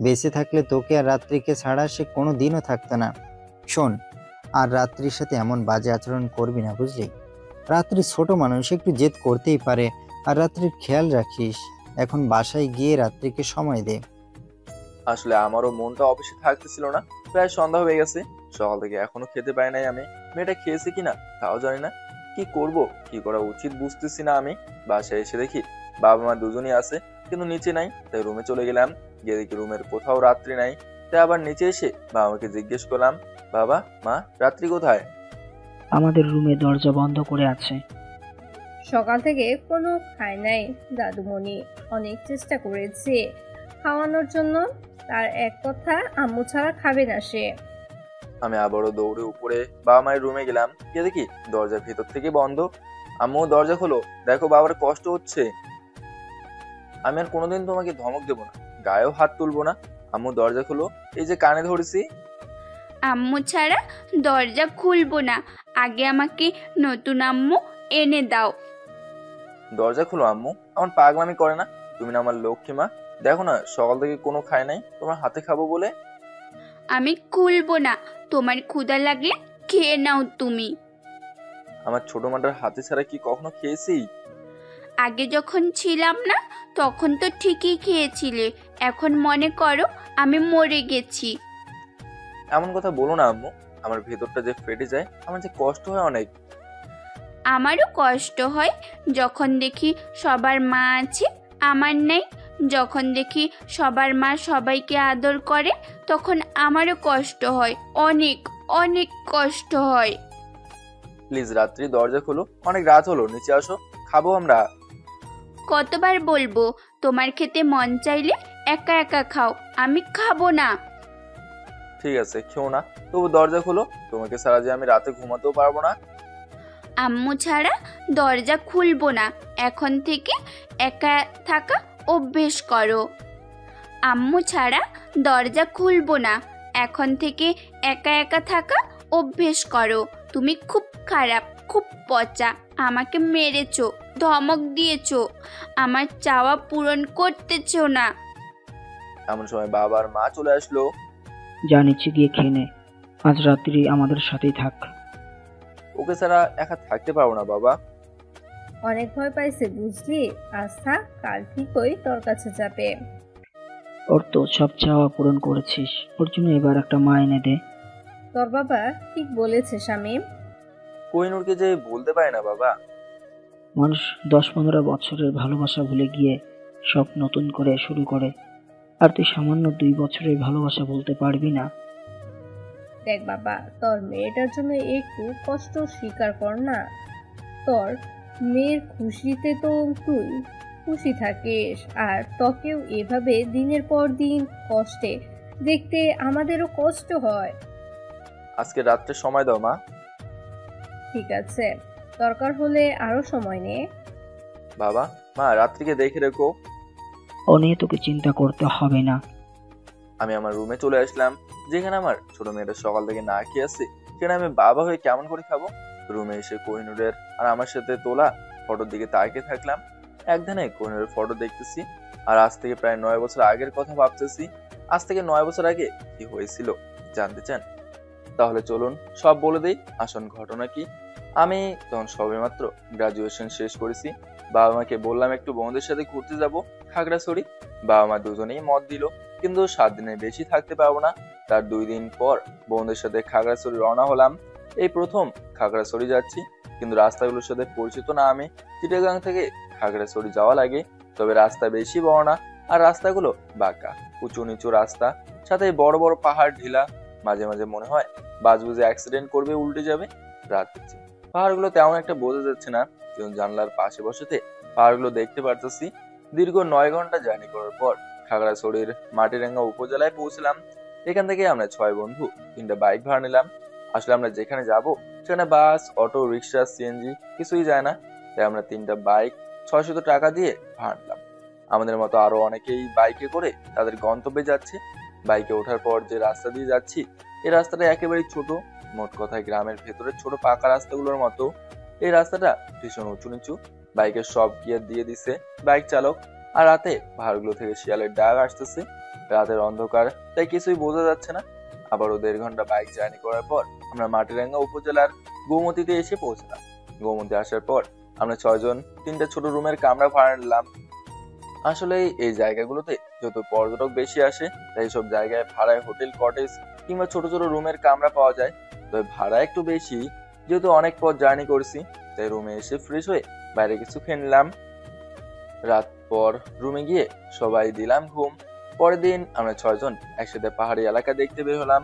বেঁচে থাকলে তোকে আর রাত্রিকে ছাড়া সে কোনো দিনও থাকতো না। শোন, আর রাত্রির সাথে এমন বাজে আচরণ করবি না, বুঝলি? রাত্রি ছোট মানুষ, একটু জেদ করতেই পারে। আর রাত্রির খেয়াল রাখিস। এখন বাসায় গিয়ে রাত্রিকে সময় দে। আসলে আমারও মনটা অফিসে থাকতেছিল না। প্রায় সন্ধ্যা হয়ে গেছে, সকাল থেকে এখনো খেতে পাই নাই আমি। মেয়েটা খেয়েছে কিনা তাও জানি না। কি করব, কি করা উচিত বুঝতেছি না আমি। বাসায় এসে দেখি বাবা মা দুজনই আছে, কিন্তু নিচে নাই। তাই রুমে চলে গেলাম, গিয়ে দেখি রুমের কোথাও রাত্রি নাই। তাই আবার নিচে এসে বাবাকে জিজ্ঞেস করলাম, বাবা মা রাত্রি কোথায়? আমাদের রুমে দরজা বন্ধ করে আছে। সকাল থেকে কোনো খায় নাই দাদুমণি। অনেক চেষ্টা করেছে খাওয়ানোর জন্য, তার এক কথা আম্মু ছাড়া খাবে না সে। আমি আবারও দৌড়ে উপরে বাবা মায়ের রুমে গেলাম, গিয়ে দেখি দরজা ভেতর থেকে বন্ধ। আম্মু দরজা খোলো, দেখো বাবার কষ্ট হচ্ছে। আমি আর কোনোদিন তোমাকে ধমক দেবো না, গায়েও হাত তুলবো না। আম্মু দরজা খোলো, এই যে কানে ধরেছি। আম্মু ছাড়া দরজা খুলবো না, আগে আমাকে নতুন আম্মু এনে দাও। দরজা খোলো আম্মু, আমার পাগলামি করে না। তুমি না আমার লক্ষ্মী মা, দেখো না সকাল থেকে কোনো খায় নাই, তোমার হাতে খাবো বলে। আমি খুলবো না, তোমার ক্ষুধা লাগলে খেয়ে নাও তুমি। আমার ছোট মাটার হাতে ছাড়া কি কখনো খেয়েছি? আগে যখন ছিলাম না তখন তো ঠিকই খেয়েছিলে, এখন মনে করো আমি মরে গেছি। এমন কথা বলো না আম্মু, আমার ভেতরটা যে ফেটে যায়, আমার যে কষ্ট হয় অনেক। আমারও কষ্ট হয় যখন দেখি সবার মা আছে আমার নেই, যখন দেখি সবার মা সবাইকে আদর করে তখন আমারও কষ্ট হয়, অনেক অনেক কষ্ট হয়। প্লিজ রাত্রি দরজা খোলো, অনেক রাত হলো, নিচে আসো, খাবো আমরা। কতবার বলবো তোমার খেতে মন চাইলে একা একা খাও, আমি খাবো না। ঠিক আছে খেও না, তবু দরজা খোলো, তোমাকে ছাড়া যে আমি রাতে ঘুমাতেও পারবো না। আম্মু ছাড়া দরজা খুলবো না, এখন থেকে একা থাকা অভ্যেস করো। আম্মু ছাড়া দরজা খুলবো না, এখন থেকে একা একা থাকা অভ্যেস করো। তুমি খুব খারাপ, খুব পচা, আমাকে মেরেছো, ধমক দিয়েছো, আমার চাওয়া পূরণ করতেছো না। এমন সময় বাবা আর মা চলে আসলো। যা নিচে গিয়ে খেয়ে নে, আজ রাত্রি আমাদের সাথেই থাক। ওকে ছাড়া একা থাকতে পারবো না বাবা। অনেক ভয় পাইছে বুঝলি। আস্থা কাল ঠিকই তোর কাছে যাবে। ওর তো সব চাওয়া পূরণ করেছিস, ওর জন্য এবার একটা মা এনে দে। তোর বাবা ঠিক বলেছে শামীম। কোহিনূরকে যে বলতে পারে না বাবা। মানুষ 10-15 বছরের ভালোবাসা ভুলে গিয়ে সব নতুন করে শুরু করে, আর তুই সামান্য 2 বছরের ভালোবাসা বলতে পারবি না? দেখ বাবা, তোর মেয়েটার জন্য একটু কষ্ট স্বীকার কর না। তোর মেয়ের খুশিতে তো তুই খুশি থাকিস, আর তোকেও এভাবে দিনের পর দিন কষ্টে দেখতে আমাদেরও কষ্ট হয়। আজকে রাত্রে সময় দাও মা। ঠিক আছে, দরকার হলে আরো সময় নে। বাবা মা রাত্রিকে দেখে রেখো। ও নিয়ে তোকে চিন্তা করতে হবে না। আমি আমার রুমে চলে আসলাম, যেখানে আমার ছোট মেয়েটা সকাল থেকে না খেয়ে আছে। সেখানে আমি বাবা হয়ে কেমন করে খাবো? রুমে এসে কোহিনূরের আর আমার সাথে তোলা ফটোর দিকে তাকিয়ে থাকলাম। একদিনে কোহিনূরের ফটো দেখতেছি, আর আজ থেকে প্রায় 9 বছর আগের কথা ভাবতেছি। আজ থেকে 9 বছর আগে কি হয়েছিল জানতে চান? তাহলে চলুন সব বলে দেই। আসল ঘটনা কি, আমি তখন সবেমাত্র গ্রাজুয়েশন শেষ করেছি। বাবা মাকে বললাম একটু বন্ধুদের সাথে ঘুরতে যাব খাগড়াছড়ি। বাবা মা দুজনেই মত দিল, কিন্তু 7 দিনের বেশি থাকতে পারবো না। তার 2 দিন পর বন্ধুদের সাথে খাগড়াছড়ি রওনা হলাম। এই প্রথম খাগড়াছড়ি যাচ্ছি, কিন্তু রাস্তাগুলোর সাথে পরিচিত না আমি। চিটাগাং থেকে খাগড়াছড়ি যাওয়া লাগে, তবে রাস্তা বেশি বড় না, আর রাস্তাগুলো বাঁকা, উঁচু নিচু রাস্তা, সাথে বড় বড় পাহাড় ঢিলা। মাঝে মাঝে মনে হয় বাস বুঝে অ্যাক্সিডেন্ট করবে, উল্টে যাবে। রাত হচ্ছে, পাহাড়গুলো তেমন একটা বোঝা যাচ্ছে না, কিন্তু জানলার পাশে বসেতে পাহাড়গুলো দেখতে পারতেছি। দীর্ঘ 9 ঘন্টা জার্নি করার পর খাগড়াছড়ির মাটিরাঙ্গা উপজেলায় পৌঁছলাম। এখান থেকে আমরা 6 বন্ধু 3টা বাইক ভাড়া নিলাম। আসলে আমরা যেখানে যাব সেখানে বাস, অটো, রিক্সা, সিএনজি কিছুই যায় না, তাই আমরা 3টা বাইক 600 টাকা দিয়ে ভাড়া নিলাম। আমাদের মতো আরো অনেকেই বাইকে করে তাদের গন্তব্যে যাচ্ছে। বাইকে ওঠার পর যে রাস্তা দিয়ে যাচ্ছি, এই রাস্তাটা একেবারেই ছোট, মোট কথায় গ্রামের ভেতরের ছোট পাকা রাস্তাগুলোর মতো। এই রাস্তাটা ভীষণ উঁচু নিচু, বাইকের সব গিয়ার দিয়ে দিছে বাইক চালক। আর রাতে পাহাড়গুলো থেকে শিয়ালের ডাক আসতেছে। রাতের অন্ধকার, তাই কিছুই বোঝা যাচ্ছে না। আবারও 1.5 ঘন্টা বাইক জার্নি করার পর আমরা মাটিরাঙ্গা উপজেলার গোমতীতে এসে পৌঁছলাম। গোমতী আসার পর আমরা 6 জন 3টা ছোট রুমের কামরা ভাড়া নিলাম। আসলে এই জায়গাগুলোতে যত পর্যটক বেশি আসে, তাই সব জায়গায় ভাড়ায় হোটেল, কটেজ কিংবা ছোট ছোট রুমের কামরা পাওয়া যায়। তবে ভাড়া একটু বেশি, যেহেতু অনেক পথ জার্নি করছি, তাই রুমে এসে ফ্রেশ হয়ে বাইরে কিছু খেয়ে নিলাম। রাত পর রুমে গিয়ে সবাই দিলাম ঘুম। পরের দিন আমরা 6 জন একসাথে পাহাড়ি এলাকা দেখতে বের হলাম।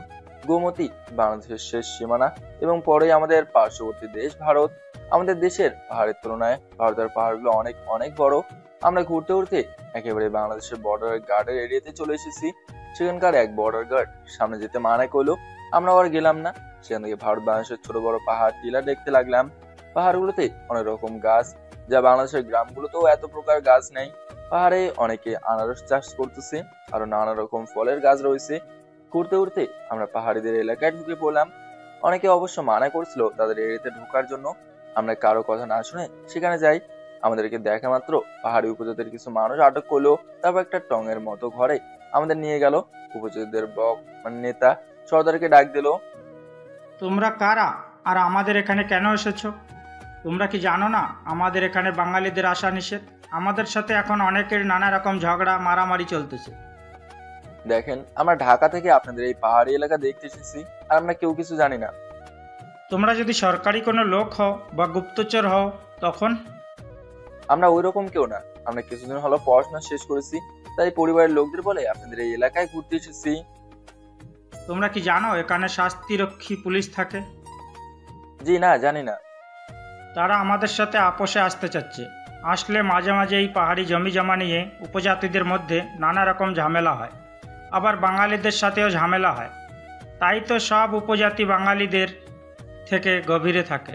গোমতী বাংলাদেশের শেষ সীমানা এবং পরে আমাদের পার্শ্ববর্তী দেশ ভারত। আমাদের দেশের পাহাড়ের তুলনায় ভারতের পাহাড়গুলো অনেক অনেক বড়। আমরা ঘুরতে ঘুরতে একেবারে বাংলাদেশের বর্ডার গার্ডের এরিয়াতে চলে এসেছি। সেখানকার এক বর্ডার গার্ড সামনে যেতে মানা করলো, আমরা আর গেলাম না। সেখান থেকে ভারত বাংলাদেশের ছোট বড় পাহাড় টিলা দেখতে লাগলাম। পাহাড়গুলোতে অনেক রকম গাছ, যা বাংলাদেশের গ্রামগুলোতেও এত প্রকার গাছ নেই। পাহাড়ে অনেকে আনারস চাষ করতেছে, আরো নানা রকম ফলের গাছ রয়েছে। ঘুরতে ঘুরতে আমরা পাহাড়িদের এলাকায় ঢুকে পড়লাম। অনেকে অবশ্য মানা করছিল তাদের এরিয়াতে ঢোকার জন্য। আমরা কারো কথা না শুনে সেখানে যাই। আমাদেরকে দেখা মাত্র পাহাড়ি উপজাতির কিছু মানুষ আটক করলো, তারপর একটা টঙের মতো ঘরে আমাদের নিয়ে গেল। উপজাতিদের নেতা সর্দারকে ডাক দিল। তোমরা কারা আর আমাদের এখানে কেন এসেছো? তোমরা কি জানো না আমাদের এখানে বাঙালিদের আসা নিষেধ? আমাদের সাথে এখন অনেকের নানা রকম ঝগড়া মারামারি চলতেছে। দেখেন, আমরা ঢাকা থেকে আপনাদের এই পাহাড়ি এলাকা দেখতে এসেছি, আর আমরা কেউ কিছু জানি না। তোমরা যদি সরকারি কোনো লোক হও বা গুপ্তচর হও তখন? আমরা ওই রকম কেউ না। আমরা কিছুদিন হলো পড়াশোনা শেষ করেছি, তাই পরিবারের লোকদের বলে আপনাদের এই এলাকায় ঘুরতে এসেছি। তোমরা কি জানো এখানে শাস্তিরক্ষী পুলিশ থাকে? জি না, জানি না। তারা আমাদের সাথে আপোষে আসতে চাচ্ছে। আসলে মাঝে মাঝে এই পাহাড়ি জমি জমা নিয়ে উপজাতিদের মধ্যে নানা রকম ঝামেলা হয়, আবার বাঙালিদের সাথেও ঝামেলা হয়। তাই তো সব উপজাতি বাঙালিদের থেকে গভীরে থাকে।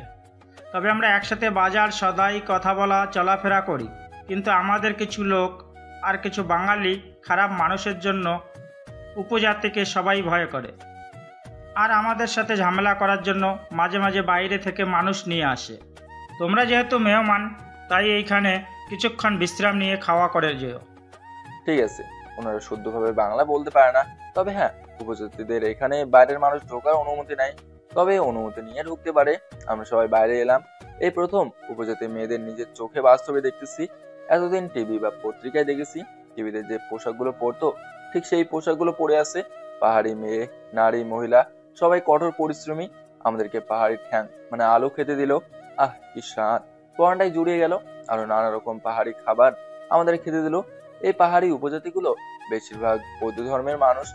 তবে আমরা একসাথে বাজার সদাই কথা বলা চলাফেরা করি, কিন্তু আমাদের কিছু লোক আর কিছু বাঙালি খারাপ মানুষের জন্য উপজাতিকে সবাই ভয় করে, আর আমাদের সাথে ঝামেলা করার জন্য মাঝে মাঝে বাইরে থেকে মানুষ নিয়ে আসে। তোমরা যেহেতু মেহমান, তাই এইখানে কিছুক্ষণ বিশ্রাম নিয়ে খাওয়া করে যেও। ঠিক আছে। ওনারা শুদ্ধভাবে বাংলা বলতে পারে না, তবে হ্যাঁ, উপজাতিদের এখানে বাইরের মানুষ ঢোকার অনুমতি নাই, তবে অনুমতি নিয়ে ঢুকতে পারে। আমরা সবাই বাইরে এলাম। এই প্রথম উপজাতি মেয়েদের নিজের চোখে বাস্তবে দেখতেছি। এতদিন টিভি বা পত্রিকায় দেখেছি, টিভিতে যে পোশাকগুলো পরতো ঠিক সেই পোশাকগুলো পরে আছে। পাহাড়ি মেয়ে, নারী, মহিলা সবাই কঠোর পরিশ্রমী। আমাদেরকে পাহাড়ি ঠ্যাং আলু খেতে দিল। আহ, কি স্বাদ! পরানটাই জুড়িয়ে গেল। আরো নানা রকম পাহাড়ি খাবার আমাদের খেতে দিল। এই পাহাড়ি উপজাতিগুলো বেশিরভাগ বৌদ্ধ ধর্মের মানুষ।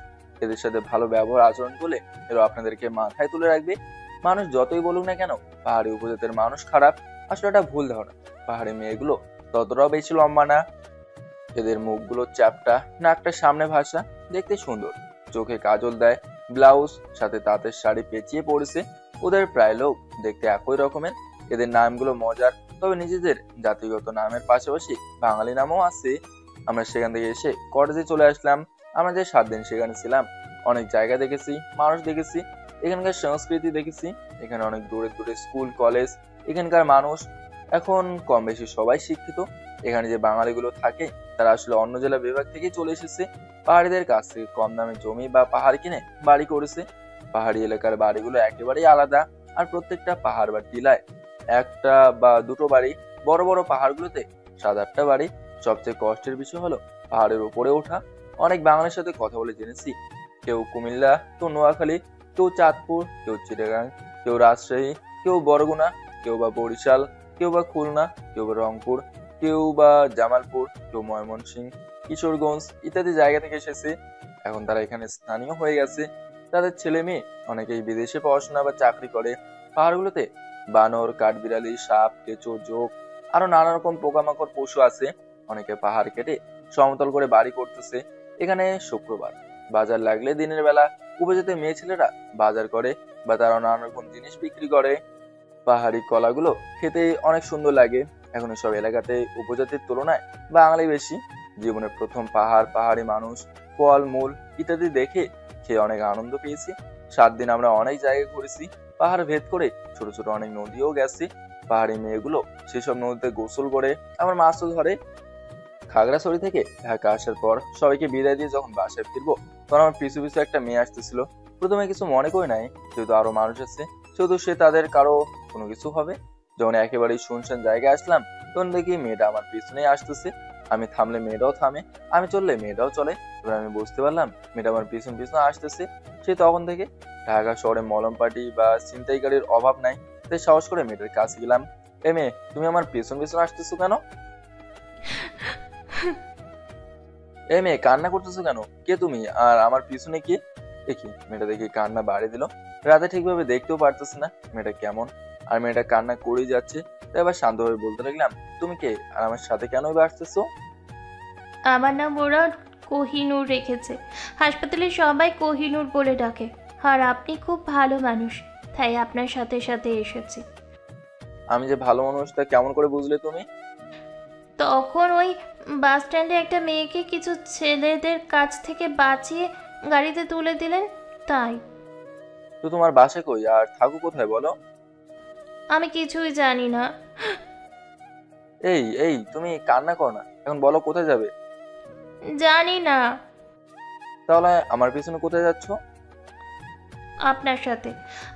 এদের সাথে ভালো ব্যবহার আচরণ করলে এরা আপনাদেরকে মাথায় তুলে রাখবে। মানুষ যতই বলুক না কেন পাহাড়ি উপজাতির মানুষ খারাপ, আসলে এটা ভুল ধারণা। পাহাড়ি মেয়েগুলো ততটাও বেশি লম্বা না। এদের মুখগুলো চ্যাপটা, নাকটা সামনে ভাসা, দেখতে সুন্দর। চোখে কাজল দেয়, ব্লাউজ সাথে তাঁতের শাড়ি পেঁচিয়ে পড়েছে। ওদের প্রায় লোক দেখতে একই রকমের। এদের নামগুলো মজার, তবে নিজেদের জাতিগত নামের পাশাপাশি বাঙালি নামও আছে। আমরা সেখান থেকে এসে কটেজে চলে আসলাম। আমরা যে 7 দিন সেখানে ছিলাম, অনেক জায়গা দেখেছি, মানুষ দেখেছি, এখানকার সংস্কৃতি দেখেছি। এখানে অনেক দূরে দূরে স্কুল, কলেজ। এখানকার মানুষ এখন কম বেশি সবাই শিক্ষিত। এখানে যে বাঙালিগুলো থাকে তারা আসলে অন্য জেলা বিভাগ থেকে চলে এসেছে। পাহাড়িদের কাছ থেকে কম দামে জমি বা পাহাড় কিনে বাড়ি করেছে। পাহাড়ি এলাকার বাড়িগুলো একেবারেই আলাদা, আর প্রত্যেকটা পাহাড় বা টিলায় একটা বা দুটো বাড়ি। বড় বড় পাহাড়গুলোতে 7-8টা বাড়ি। সবচেয়ে কষ্টের বিষয় হলো পাহাড়ের উপরে ওঠা। অনেক বাঙালির সাথে কথা বলে জেনেছি, কেউ কুমিল্লা, কেউ নোয়াখালী, কেউ চাঁদপুর, কেউ চিটাগাং, কেউ রাজশাহী, কেউ বরগুনা, কেউ বা বরিশাল, কেউ বা খুলনা, কেউ বা রংপুর, কেউ বা জামালপুর, কেউ ময়মনসিংহ, কিশোরগঞ্জ ইত্যাদি জায়গা থেকে এসেছে। এখন তারা এখানে স্থানীয় হয়ে গেছে। তাদের ছেলে মেয়ে অনেকেই বিদেশে পড়াশোনা বা চাকরি করে। পাহাড়গুলোতে বানর, কাঠবিড়ালি, সাপ, কেঁচো, জোক আরো নানা রকম পোকামাকড় পশু আছে। অনেকে পাহাড় কেটে সমতল করে বাড়ি করতেছে। এখানে শুক্রবার বাজার লাগলে দিনের বেলা উপজাতির মেয়ে ছেলেরা বাজার করে বা তারা নানা রকম জিনিস বিক্রি করে। পাহাড়ি কলাগুলো খেতে অনেক সুন্দর লাগে। এখন সব এলাকাতে উপজাতির তুলনায় বাঙালি বেশি। জীবনের প্রথম পাহাড়, পাহাড়ি মানুষ, ফল মূল ইত্যাদি দেখে খেয়ে অনেক আনন্দ পেয়েছি। 7 দিন আমরা অনেক জায়গায় ঘুরেছি, পাহাড় ভেদ করে ছোট ছোট অনেক নদীও গেছি। পাহাড়ি মেয়েগুলো সেসব নদীতে গোসল করে আবার মাছও ধরে। খাগড়াছড়ি থেকে ঢাকা আসার পর সবাইকে বিদায় দিয়ে যখন বাসায় ফিরবো, তখন আমার পিছু পিছু একটা মেয়ে আসতেছিল। প্রথমে কিছু মনে করি নাই, যেহেতু আরো মানুষ আছে, সেহেতু সে তাদের কারো কোনো কিছু হবে। যখন একেবারেই শুনশান জায়গায় আসলাম, তখন দেখি মেয়েটা আমার পিছনেই আসতেছে। আমি থামলে মেয়েটাও থামে, আমি চললে মেয়েটাও চলে। এবার আমি বুঝতে পারলাম মেয়েটা আমার পিছন পিছনে আসতেছে। সে তখন থেকে ঢাকা শহরে মলম পার্টি বা ছিনতাইকারীর অভাব নাই, তাই সাহস করে মেয়েটার কাছে গেলাম। এ মেয়ে, তুমি আমার পিছন পিছনে আসতেছো কেন? এ মেয়ে, কান্না করতেছো কেন? কে তুমি আর আমার পিছনে কে? দেখি মেয়েটা দেখি কান্না বাড়িয়ে দিল। রাতে ঠিকভাবে দেখতেও পারতেছে না মেয়েটা কেমন, আর মেয়েটা কান্না করেই যাচ্ছে। তাই আবার শান্তভাবে বলতে লাগলাম, তুমি কে আর আমার সাথে কেনই বা আসতেছো? আমার নাম ওরা কোহিনূর রেখেছে। হাসপাতালে সবাই কোহিনূর বলে ডাকে। আর আপনি খুব ভালো মানুষ, তাই আপনার সাথে সাথে এসেছি। আমি যে ভালো মানুষ তা কেমন করে বুঝলে তুমি? তখন ওই বাস স্ট্যান্ডে একটা মেয়েকে কিছু ছেলেদের কাছ থেকে বাঁচিয়ে গাড়িতে তুলে দিলেন, তাই। তো তোমার বাসা কই আর থাকো কোথায় বলো? আমি কিছুই জানি না। এই এই তুমি কান্না করো না, এখন বলো কোথায় যাবে? জানি না। তাহলে আমার পিছনে কোথায় যাচ্ছ? আপনার সাথে।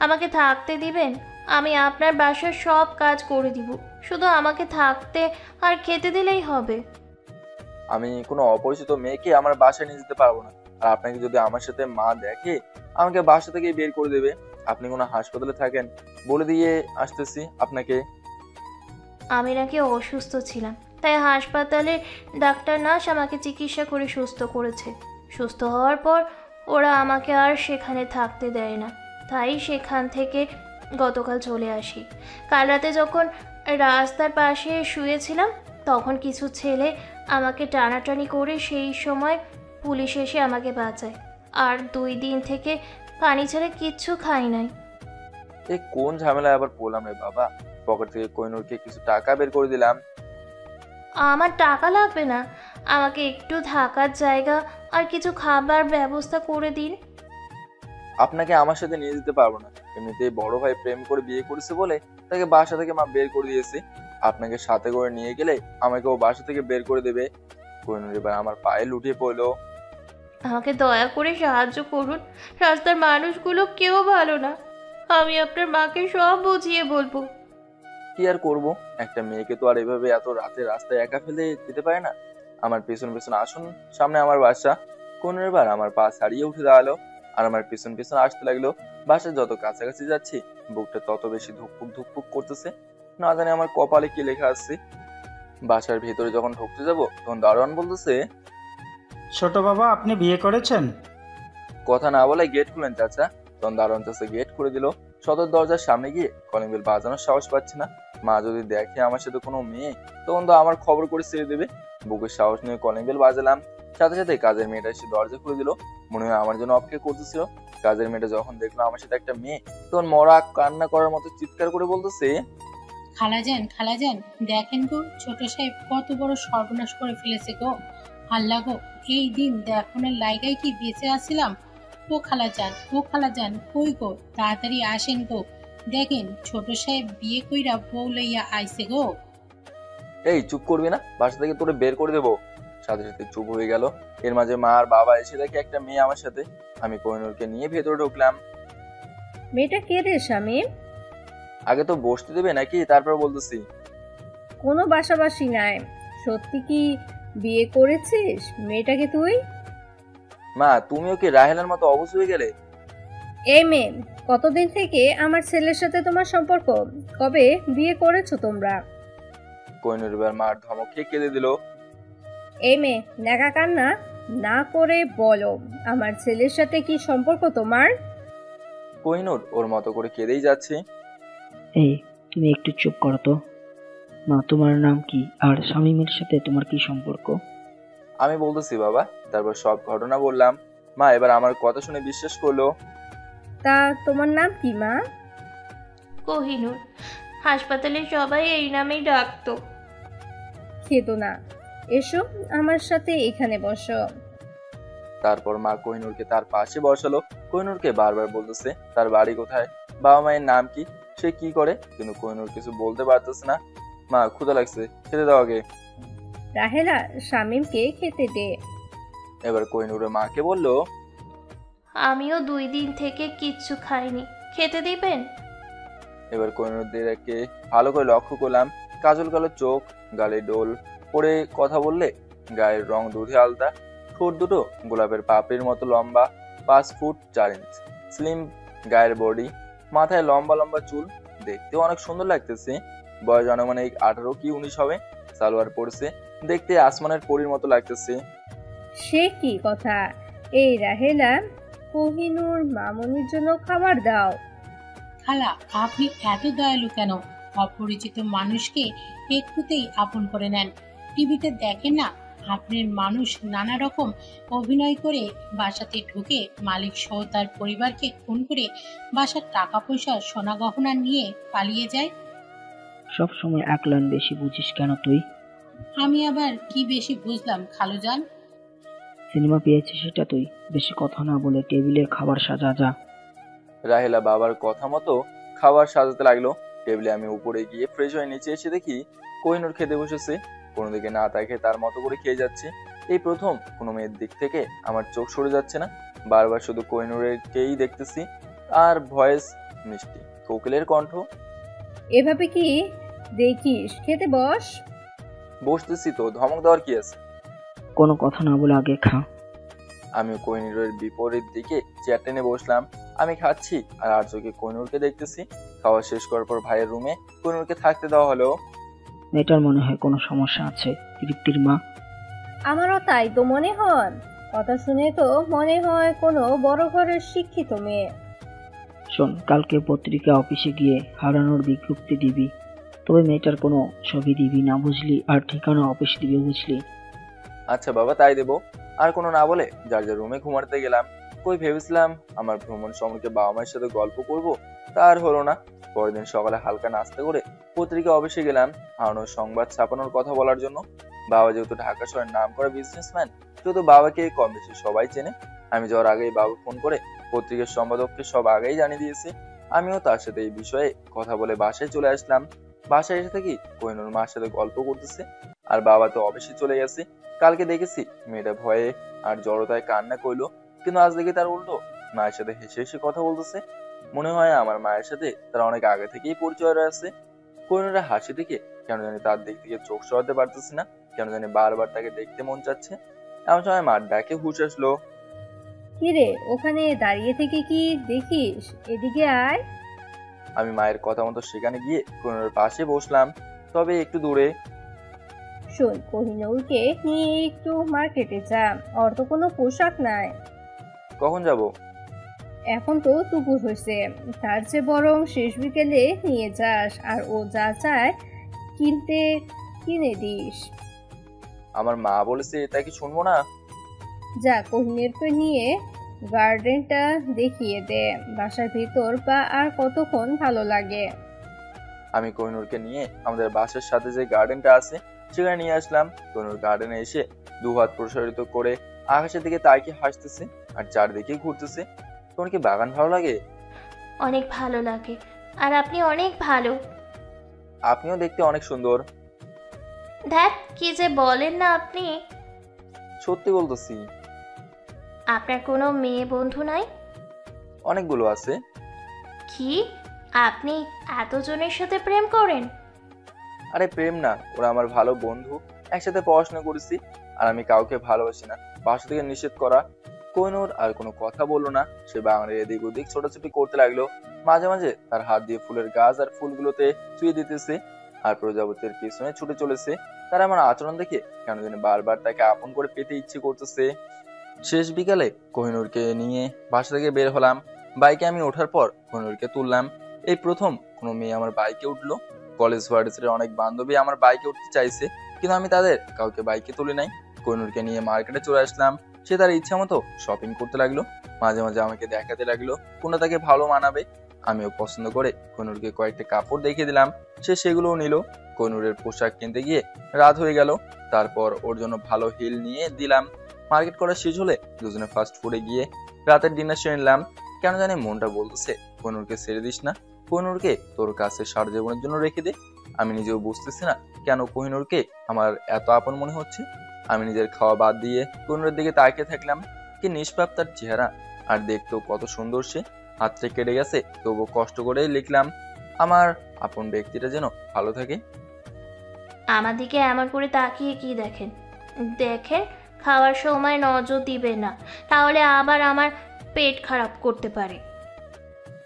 আমাকে থাকতে দিবেন? আমি আপনার বাসার সব কাজ করে দিব, শুধু আমাকে থাকতে আর খেতে দিলেই হবে। আমি কোনো অপরিচিত মেয়েকে আমার বাসায় নিয়ে যেতে পারবো না। আর আপনাকে যদি আমার সাথে মা দেখে, আমাকে বাসা থেকে বের করে দেবে। আপনি কোনো হাসপাতালে থাকেন, বলে দিয়ে আসতেছি আপনাকে। আমি নাকি অসুস্থ ছিলাম, তাই হাসপাতালে ডাক্তার নার্স আমাকে চিকিৎসা করে সুস্থ করেছে। সুস্থ হওয়ার পর ওরা আমাকে আর সেখানে থাকতে দেয় না, তাই সেখান থেকে গতকাল চলে আসি। কাল রাতে যখন রাস্তার পাশে শুয়েছিলাম, তখন কিছু ছেলে আমাকে টানাটানি করে, সেই সময় পুলিশ এসে আমাকে বাঁচায়। আর 2 দিন থেকে পানি ছাড়া কিচ্ছু খাই নাই। এ কোন ঝামেলায় আবার পড়লাম রে বাবা। পকেট থেকে কোহিনূরকে কিছু টাকা বের করে দিলাম। আমার টাকা লাগবে না, আমাকে একটু থাকার জায়গা আর কিছু খাবার ব্যবস্থা করে দিন। আপনাকে আমার সাথে নিয়ে যেতে পারবো না। এমনিতেই বড় ভাই প্রেম করে বিয়ে করেছে বলে তাকে বাসা থেকে মা বের করে দিয়েছে। আপনাকে সাথে করে নিয়ে গেলে আমাকেও বাসা থেকে বের করে দেবে। কোহিনূর এবার আমার পায়ে লুটিয়ে পড়লো। আমাকে দয়া করে সাহায্য করুন, রাস্তার মানুষগুলো কেউ ভালো না। আমি আপনার মাকে সব বুঝিয়ে বলবো। কি আর করবো, একটা মেয়েকে তো আর এভাবে এত রাতে রাস্তায় একা ফেলে যেতে পারে না। আমার পেছন পেছন আসুন, সামনে আমার বাসা। কোহিনূর এবার আমার পা ছাড়িয়ে উঠে দাঁড়ালো আর আমার পেছন পেছন আসতে লাগলো। বাসায় যত কাছাকাছি যাচ্ছি, বুকটা তত বেশি ধুকপুক ধুকপুক করতেছে। না জানি আমার কপালে কি লেখা আছে। বাসার ভেতরে যখন ঢুকতে যাব, তখন দারোয়ান বলতেছে, ছোট বাবা, আপনি বিয়ে করেছেন? কথা না বলে গেট খুলেন চাচা। তখন দারোয়ান চাচা গেট খুলে দিল। সদর দরজার সামনে গিয়ে কলিং বেল বাজানোর সাহস পাচ্ছি না। মা যদি দেখে আমার সাথে কোনো মেয়ে, তখন তো আমার খবর করে ছেড়ে দেবে। বুকের সাহস নিয়ে কলিং বেল বাজালাম। সাথে সাথে কাজের মেয়েটা এসে দরজা খুলে দিল। মনে হয় আমার জন্য অপেক্ষা করতেছিল। কাজের মেয়েটা যখন দেখলো আমার সাথে একটা মেয়ে, তখন মরা কান্না করার মতো চিৎকার করে বলতেছে, খালাজান দেখেন গো, ছোট সাহেব কত বড় সর্বনাশ করে ফেলেছে গো। আল্লাহ গো, এই দিন দেখানোর লাইগাই কি বেঁচে আছিলাম। ও খালাজান কই গো, তাড়াতাড়ি আসেন গো। দেখেন ছোট সাহেব বিয়ে কইরা বউ লইয়া আইছে গো। এই চুপ করবি না, বাসা থেকে তোরে বের করে দেবো। সাথে সাথে চুপ হয়ে গেল। এর মাঝে মা আর বাবা এসে দেখে একটা মেয়ে আমার সাথে। আমি কোহিনূরকে নিয়ে ভেতরে ঢুকলাম। মেয়েটা কে রে স্বামী? আগে তো বসতে দেবে নাকি, তারপর বলতেছি। কোনো বাসাবাসি নাই। সত্যি কি বিয়ে করেছিস মেয়েটাকে তুই? মা, তুমিও কি রাহেলার মতো অবুঝ হয়ে গেলে? এই মেয়ে, কতদিন থেকে আমার ছেলের সাথে তোমার সম্পর্ক? কবে বিয়ে করেছো তোমরা? কোহিনূর এবার মার ধমক খেয়ে কেঁদে দিল। এই মেয়ে, নেকা কান্না না করে বলো, আমার ছেলের সাথে কি সম্পর্ক তোমার? কোহিনূর ওর মতো করে কেঁদেই যাচ্ছে। এই, তুমি একটু চুপ করো তো। মা, তোমার নাম কি আর শামীমের সাথে তোমার কি সম্পর্ক? আমি বলতেছি বাবা, তারপর সব ঘটনা বললাম। মা এবার আমার কথা শুনে বিশ্বাস করলো। তা তোমার নাম কি মা? কোহিনূর। হাসপাতালে সবাই এই নামেই ডাকতো। খেদো না, এসো আমার সাথে এখানে বসো। তারপর মা কোহিনূরকে তার পাশে বসালো। কোহিনূরকে বারবার বলতেছে তার বাড়ি কোথায়, বাবা মায়ের নাম কি, সে কি করে, কিন্তু কোহিনূর কিছু বলতে পারতেছে না। মা ক্ষুধা লাগছে, খেতে দাও আগে। রাহেলা শামীমকে খেতে দে। এবার কোহিনূরের মাকে বলল, আমিও 2 দিন থেকে কিচ্ছু খাইনি, খেতে দিবেন? এবার কোহিনূরদেরকে ভালো করে লক্ষ্য করলাম। কাজল কালো চোখ, গালে ডোল পরে কথা বললে, গায়ের রং দুধে আলতা, ঠোঁট দুটো গোলাপের পাপড়ির মতো লম্বা, 5 ফুট 4 ইঞ্চ, স্লিম গায়ের বডি, মাথায় লম্বা লম্বা চুল, দেখতে অনেক সুন্দর লাগতেছে। বয়স আনুমানিক 18 কি 19 হবে। সালোয়ার পরছে, দেখতে আসমানের পরীর মতো লাগতেছে। সে কি কথা! এই রাহেলা, কোহিনূর মামুনির জন্য খাবার দাও। খালা, আপনি এত দয়ালু কেন? অপরিচিত মানুষকে একটুতেই আপন করে নেন। টিভিতে দেখেন না, আপনার মানুষ নানা রকম অভিনয় করে বাসাতে ঢুকে মালিক সহ তার পরিবারকে খুন করে বাসার টাকা পয়সা সোনা গহনা নিয়ে পালিয়ে যায়। সব সময় এক লাইন বেশি বুঝিস কেন তুই? আমি আবার কি বেশি বুঝলাম খালুজান? সিনেমা পেয়েছিস সেটা তুই। বেশি কথা না বলে টেবিলে খাবার সাজা যা। রাহেলা বাবার কথা মতো খাবার সাজাতে লাগলো। টেবিলে আমি উপরে গিয়ে ফ্রেশ হয়ে নিচে এসে দেখি কোহিনূর খেতে বসেছে। কোনো দিকে না তাকিয়ে তার মতো করে খেয়ে যাচ্ছে। এই প্রথম কোনো মেয়ের দিক থেকে আমার চোখ সরে যাচ্ছে না, বারবার শুধু কোহিনূরকেই দেখতেছি। আর ভয়েস মিষ্টি, কোকিলের কণ্ঠ। এভাবে কি দেখিস? খেতে বস। বসতেছি তো, ধমক দেওয়ার কি আছে? কোনো কথা না বলে আগে খা। আমি কোহিনূরের বিপরীত দিকে চেয়ার টেনে বসলাম। আমি খাচ্ছি আর চোখে কোহিনূরকে দেখতেছি। খাওয়া শেষ করার পর ভাইয়ের রুমে কোহিনূরকে থাকতে দেওয়া হলো। মেয়েটার মনে হয় কোনো সমস্যা আছে। তৃপ্তির মা। আমারও তাই তো মনে হয়। কথা শুনে তো মনে হয় কোনো বড় ঘরের শিক্ষিত মেয়ে। শোন, কালকে পত্রিকা অফিসে গিয়ে হারানোর বিজ্ঞপ্তি দিবি। তবে মেয়েটার কোনো ছবি দিবি না, বুঝলি? আর ঠিকানা অফিস দিবি, বুঝলি? আচ্ছা বাবা, তাই দেবো। আর কোনো না বলে যার যার রুমে ঘুমাতে গেলাম। কই ভেবেছিলাম আমার ভ্রমণ সম্পর্কে বাবা মায়ের সাথে গল্প করব, তা আর হলো না। পরের দিন সকালে হালকা নাস্তা করে পত্রিকা অফিসে গেলাম হারানোর সংবাদ ছাপানোর কথা বলার জন্য। বাবা যেহেতু ঢাকা শহরের নাম করা বিজনেসম্যান, যেহেতু বাবাকে কম বেশি সবাই চেনে, আমি যাওয়ার আগেই বাবা ফোন করে পত্রিকার সম্পাদককে সব আগেই জানিয়ে দিয়েছে। আমিও তার সাথে এই বিষয়ে কথা বলে বাসায় চলে আসলাম। বাসায় এসে থাকি কোহিনূর মার সাথে গল্প করতেছে, আর বাবা তো অফিসে চলে গেছে। কালকে দেখেছি মেয়েটা ভয়ে আর জড়তায় কান্না করলো, কিন্তু আজ দেখি তার উল্টো মায়ের সাথে হেসে হেসে কথা বলতেছে। মনে হয় আমার মায়ের সাথে তার অনেক আগে থেকেই পরিচয় রয়েছে। কোহিনূরের হাসি থেকে কেন জানি তার দিক থেকে চোখ সরাতে পারতেছি না, কেন জানি বারবার তাকে দেখতে মন চাচ্ছে। এমন সময় মার ডাকে হুঁশ আসলো। কিরে, ওখানে দাঁড়িয়ে থেকে কি দেখিস? এদিকে আয়। আমি মায়ের কথা মতো সেখানে গিয়ে কোহিনূরের পাশে বসলাম, তবে একটু দূরে। শোন, কোহিনূরকে নিয়ে একটু মার্কেটে যা। ওর তো কোনো পোশাক নাই। কখন যাব? এখন তো দুপুর হয়েছে, তার চেয়ে বরং শেষ বিকেলে নিয়ে যাস, আর ও যা চায় কিনতে কিনে দিস। আমার মা বলেছে, এটা কি শুনবো না? যা, কোহিনূরকে নিয়ে গার্ডেনটা দেখিয়ে দে। বাসার ভিতর বা আর কতক্ষণ ভালো লাগে। আমি কোহিনূরকে নিয়ে আমাদের বাসার সাথে যে গার্ডেনটা আছে সেখানে নিয়ে আসলাম। কোহিনূর গার্ডেনে এসে 2 হাত প্রসারিত করে আকাশের দিকে তাকিয়ে হাসতেছে আর চারদিকে ঘুরতেছে। তোমার কি বাগান ভালো লাগে? অনেক ভালো লাগে। আর আপনি অনেক ভালো। আপনিও দেখতে অনেক সুন্দর। ধ্যাত, কি যে বলেন না আপনি। সত্যি বলতেছি। আপনার কোনো মেয়ে বন্ধু নাই? অনেকগুলো আছে। কি, আপনি এতজনের সাথে প্রেম করেন? আরে প্রেম না, ওরা আমার ভালো বন্ধু, একসাথে পড়াশোনা করেছি। আর আমি কাউকে ভালোবাসি না, বাসা থেকে নিষেধ করা। কোহিনূর আর কোনো কথা বললো না। সে বাগানের এদিক ওদিক ছোটাছুটি করতে লাগলো। মাঝে মাঝে তার হাত দিয়ে ফুলের গাছ আর ফুলগুলোতে চুয়ে দিতেছে আর প্রজাপতির পিছনে ছুটে চলেছে। তার আমার আচরণ দেখে কেন জানি বারবার তাকে আপন করে পেতে ইচ্ছে করতেছে। শেষ বিকালে কোহিনূরকে নিয়ে বাসা থেকে বের হলাম। বাইকে আমি ওঠার পর কোহিনূরকে তুললাম। এই প্রথম কোনো মেয়ে আমার বাইকে উঠলো। কলেজ ভার্সিটির অনেক বান্ধবী আমার বাইকে উঠতে চাইছে, কিন্তু আমি তাদের কাউকে বাইকে তুলি নাই। কোহিনূরকে নিয়ে মার্কেটে চলে আসলাম। সে তার ইচ্ছা মতো শপিং করতে লাগলো। মাঝে মাঝে আমাকে দেখাতে লাগলো কোনটা তাকে ভালো মানাবে। আমিও পছন্দ করে কোহিনূরকে কয়েকটা কাপড় দেখিয়ে দিলাম, সে সেগুলোও নিল। কোহিনূরের পোশাক কিনতে গিয়ে রাত হয়ে গেল। তারপর ওর জন্য ভালো হিল নিয়ে দিলাম। মার্কেট করা শেষ হলে দুজনে ফাস্ট ফুডে গিয়ে রাতের ডিনার সেরে নিলাম। কেন জানি মনটা বলতেছে কোহিনূরকে ছেড়ে দিস না, কোহিনূরকে তোর কাছে সারা জীবনের জন্য রেখে দে। আমি নিজেও বুঝতেছি না কেন কোহিনূরকে আমার এত আপন মনে হচ্ছে। আমি নিজের খাওয়া বাদ দিয়ে কোহিনূরের দিকে তাকিয়ে থাকলাম। কি নিষ্পাপ তার চেহারা, আর দেখতেও কত সুন্দর সে। হাতটা কেটে গেছে, তবু কষ্ট করেই লিখলাম আমার আপন ব্যক্তিটা যেন ভালো থাকে। আমার দিকে এমন করে তাকিয়ে কি দেখেন? দেখেন, খাওয়ার সময় নজর দিবে না, তাহলে আবার আমার পেট খারাপ করতে পারে।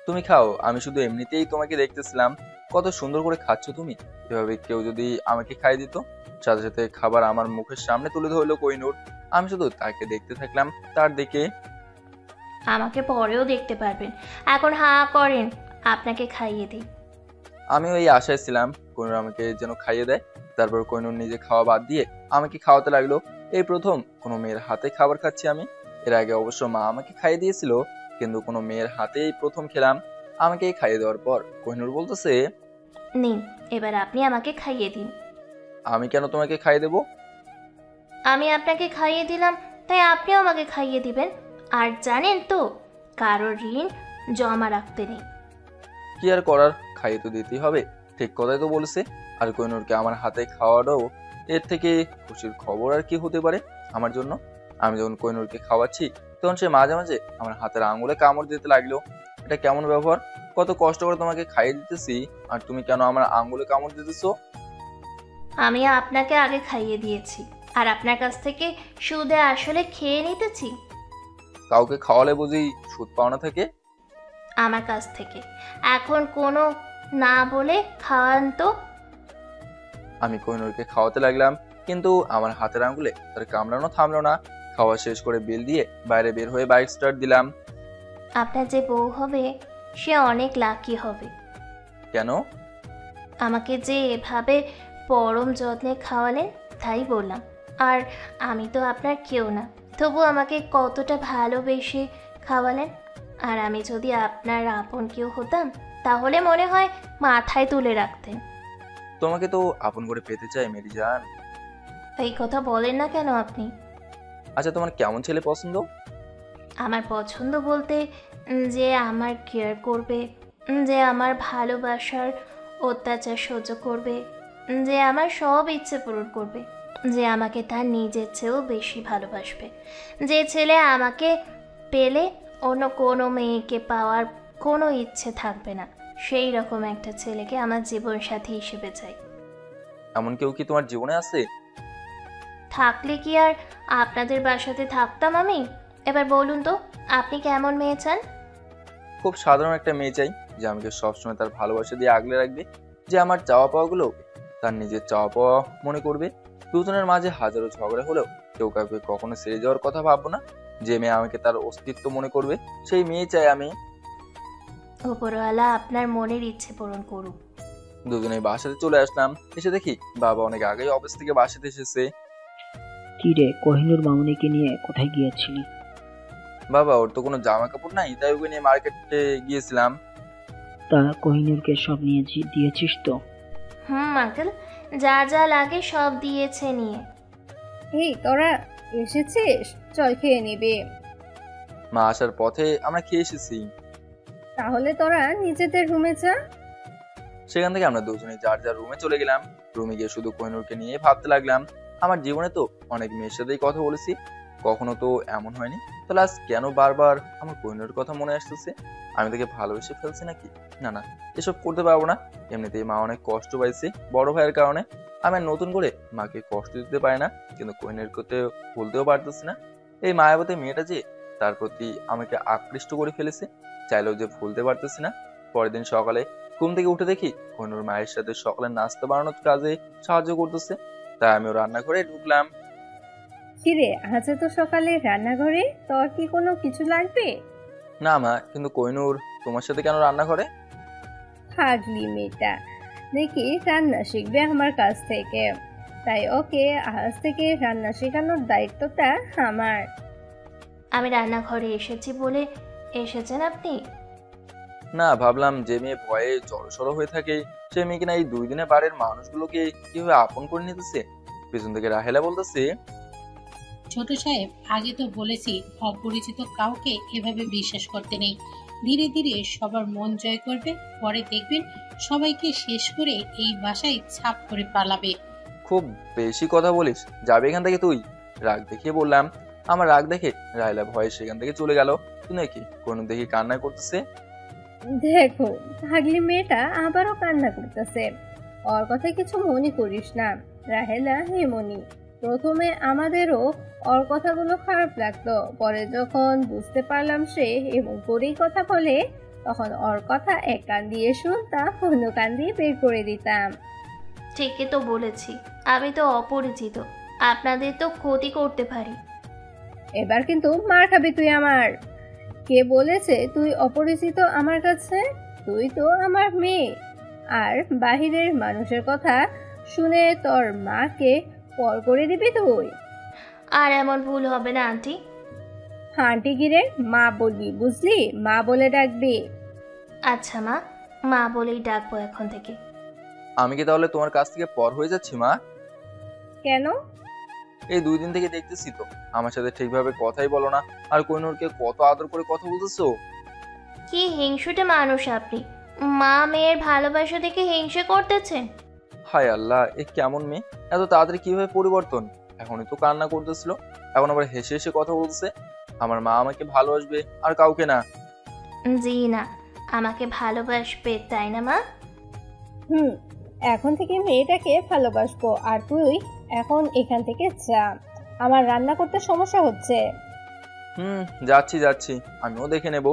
তুমি খাও, আমি শুধু এমনিতেই তোমাকে দেখতেছিলাম। কত সুন্দর করে খাচ্ছ তুমি। এভাবে কেউ যদি আমাকে খাইয়ে দিত। সাথে সাথে খাবার আমার মুখের সামনে তুলে ধরলো কোহিনূর। আমি শুধু তাকে দেখতে থাকলাম, তার দিকে। আমাকে পরেও দেখতে পারবেন, এখন হাঁ করেন, আপনাকে খাইয়ে দিই। আমিও এই আশায় ছিলাম কোহিনূর আমাকে যেন খাইয়ে দেয়। তারপর কোহিনূর নিজে খাওয়া বাদ দিয়ে আমাকে খাওয়াতে লাগলো। এই প্রথম কোনো মেয়ের হাতে খাবার খাচ্ছি আমি। এর আগে অবশ্য মা আমাকে খাইয়ে দিয়েছিল, কিন্তু কোনো মেয়ের হাতেই প্রথম খেলাম। আমাকে খাইয়ে দেওয়ার পর কোহিনূর বলতেছে, নিন, এবার আপনি আমাকে খাইয়ে দিন। আমি কেন তোমাকে খাইয়ে দেবো? আমি আপনাকে খাইয়ে দিলাম, তাই আপনিও আমাকে খাইয়ে দিবেন। আর জানেন তো, কারোর ঋণ জমা রাখতে নেই। কি আর করার, খাইয়ে তো দিতেই হবে। ঠিক কথাই তো বলেছে। আর কোহিনূরকে আমার হাতে খাওয়াটাও এর থেকে খুশির খবর আর কি হতে পারে আমার জন্য। আমি যখন কোহিনূরকে খাওয়াচ্ছি তখন সে মাঝে মাঝে আমার হাতের আঙুলে কামড় দিতে লাগলো। এটা কেমন ব্যবহার? কত কষ্ট করে তোমাকে খাইয়ে দিতেছি, আর তুমি কেন আমার আঙুলে কামড় দিতেছো? আমি আপনাকে আগে খাইয়ে দিয়েছি, আর আপনার কাছ থেকে সুদে আসলে খেয়ে নিতেছি। কাউকে খাওয়ালে বুঝি সুদ পাওনা থাকে? আমার কাছ থেকে এখন কোনো না বলে খাওয়ান তো। আমি কোহিনূরকে খাওয়াতে লাগলাম, কিন্তু আমার হাতের আঙুলে তার কামড়ানো থামলো না। খাওয়া শেষ করে বিল দিয়ে বাইরে বের হয়ে বাইক স্টার্ট দিলাম। আপনার যে বউ হবে সে অনেক লাকি হবে। কেন? আমাকে যে এভাবে পরম যত্নে খাওয়ালেন তাই বললাম। আর আমি তো আপনার কেউ না, তবু আমাকে কতটা ভালোবেসে খাওয়ালেন। আর আমি যদি আপনার আপন কেউ হতাম তাহলে মনে হয় মাথায় তুলে রাখতেন। তোমাকে তো আপন করে পেতে চাই মেরি জান। এই কথা বলেন না কেন আপনি? আচ্ছা, তোমার কেমন ছেলে পছন্দ? আমার পছন্দ বলতে যে আমার কেয়ার করবে, যে আমার ভালোবাসার অত্যাচার সহ্য করবে, যে আমার সব ইচ্ছে পূরণ করবে, যে আমাকে তার নিজের চেয়েও বেশি ভালোবাসবে, যে ছেলে আমাকে পেলে অন্য কোনো মেয়েকে পাওয়ার কোনো ইচ্ছে থাকবে না, সেই রকম একটা ছেলেকে আমার জীবনসাথী হিসেবে চাই। এমন কেউ কি তোমার জীবনে আছে? থাকলে কি আর আপনাদের বাসাতে থাকতাম আমি? এবার বলুন তো, আপনি কেমন মেয়ে চান? খুব সাধারণ একটা মেয়ে চাই, যে আমাকে সবসময় তার ভালোবাসা দিয়ে আগলে রাখবে, যে আমার চাওয়া পাওয়াগুলো তার নিজের চাওয়া পাওয়া মনে করবে। দুজনের মাঝে হাজারো ঝগড়া হলেও কেউ কাউকে কখনো ছেড়ে যাওয়ার কথা ভাববো না। যে মেয়ে আমাকে তার অস্তিত্ব মনে করবে, সেই মেয়ে চাই আমি। উপরওয়ালা আপনার মনের ইচ্ছে পূরণ করুক। দুজনেই বাসাতে চলে আসলাম। এসে দেখি বাবা অনেক আগেই অফিস থেকে বাসাতে এসেছে। কি রে, কোহিনূর মামুনিকে নিয়ে কোথায় গিয়েছিলি? বাবা, ওর তো কোনো জামা কাপড় নাই, তাই ওকে নিয়ে মার্কেটে গিয়েছিলাম। তা কোহিনূরকে সব নিয়ে দিয়েছিস তো? আঙ্কেল, যা যা লাগে সব দিয়েছে নিয়ে। এই তোরা এসেছিস, চল খেয়ে নিবি। মা আসার পথে আমরা খেয়ে এসেছি। তাহলে তোরা নিজেদের রুমে যা। সেখান থেকে আমরা দুজনেই যার যার রুমে চলে গেলাম। রুমে গিয়ে শুধু কোহিনূরকে নিয়ে ভাবতে লাগলাম। আমার জীবনে তো অনেক মেয়ের সাথেই কথা বলেছি, কখনো তো এমন হয়নি। তাহলে আজ কেন বারবার আমার কোহিনূরের কথা মনে আসতেছে? আমি তাকে ভালোবেসে ফেলছি নাকি? না না, এসব করতে পারবো না। এমনিতেই মা অনেক কষ্ট পাইছে বড় ভাইয়ের কারণে। আমি আর নতুন করে মাকে কষ্ট দিতে পারি না, কিন্তু কোহিনূরকে বলতেও পারতেছি না। এই মায়াবতী মেয়েটা যে তার প্রতি আমাকে আকৃষ্ট করে ফেলেছে, চাইলেও যে ভুলতে পারতেছি না। পরের দিন সকালে ঘুম থেকে উঠে দেখি কোহিনূর মায়ের সাথে সকালে নাস্তা বানানোর কাজে সাহায্য করতেছে। তাই আমিও রান্নাঘরে ঢুকলাম। কিরে, আজ তো সকালে রান্নাঘরে, তোর কি কোনো কিছু লাগবে? না মা, কিন্তু কোহিনূর তোমার সাথে কেন রান্নাঘরে? পাগলি মেয়েটা দেখি রান্না শিখবে আমার কাছ থেকে, তাই ওকে আজ থেকে রান্না শেখানোর দায়িত্বটা আমার। আমি রান্নাঘরে এসেছি বলে এসেছেন আপনি? না, ভাবলাম যে মেয়ে ভয়ে জড়সড় হয়ে থাকে সে মেয়ে কিনা এই 2 দিনে বাড়ির মানুষগুলোকে কিভাবে আপন করে নিতেছে। পেছন থেকে রাহেলা বলতেছে, ছোট সাহেব, আগে তো বলেছি অপরিচিত কাউকে এভাবে বিশ্বাস করতে নেই। ধীরে ধীরে সবার মন জয় করবে, পরে দেখবেন সবাইকে শেষ করে এই বাসায় ছাপ করে পালাবে। খুব বেশি কথা বলিস, যাবে এখান থেকে তুই। রাগ দেখিয়ে বললাম। আমার রাগ দেখে রাহেলা ভয়ে সেখান থেকে চলে গেল। তুই নাকি কোনো দেখি কান্না করতেছে। দেখো, পাগলি মেয়েটা আবারও কান্না করতেছে। ওর কথা কিছু মনে করিস না রাহেলা। হে মনি, প্রথমে আমাদেরও ওর কথাগুলো খারাপ লাগতো, পরে যখন বুঝতে পারলাম সে এমন করেই কথা বলে, তখন ওর কথা এক কান দিয়ে শুনতাম, অন্য কান দিয়ে বের করে দিতাম। ঠিকই তো বলেছি, আমি তো অপরিচিত, আপনাদের তো ক্ষতি করতে পারি। এবার কিন্তু মার খাবি তুই আমার। কে বলেছে তুই অপরিচিত আমার কাছে? তুই তো আমার মেয়ে। আর বাহিরের মানুষের কথা শুনে তোর মাকে পর করে দিবি তুই? আর এমন ভুল হবে না আন্টি। আন্টি গিরে মা বলবি, বুঝলি? মা বলে ডাকবি। আচ্ছা মা, মা বলেই ডাকবো এখন থেকে। আমি কি তাহলে তোমার কাছ থেকে পর হয়ে যাচ্ছি মা? কেন? এই 2 দিন থেকে দেখতেছি তো আমার সাথে ঠিকভাবে কথাই বলো না, আর কোহিনূরকে কত আদর করে কথা বলতেছো। কি হিংসুটে মানুষ আপনি! মা মেয়ের ভালোবাসা দেখে হিংসে করতেছেন। হায় আল্লাহ, এ কেমন মেয়ে! এত তাড়াতাড়ি কিভাবে পরিবর্তন! এখনই তো কান্না করতেছিল, এখন আবার হেসে হেসে কথা বলছে। আমার মা আমাকে ভালোবাসবে আর কাউকে না। জি না, আমাকে ভালোবাসবে, তাই না মা? এখন থেকে মেয়েটাকে ভালোবাসবো। আর তুই এখন এখান থেকে যা, আমার রান্না করতে সমস্যা হচ্ছে। যাচ্ছি যাচ্ছি, আমিও দেখে নেব।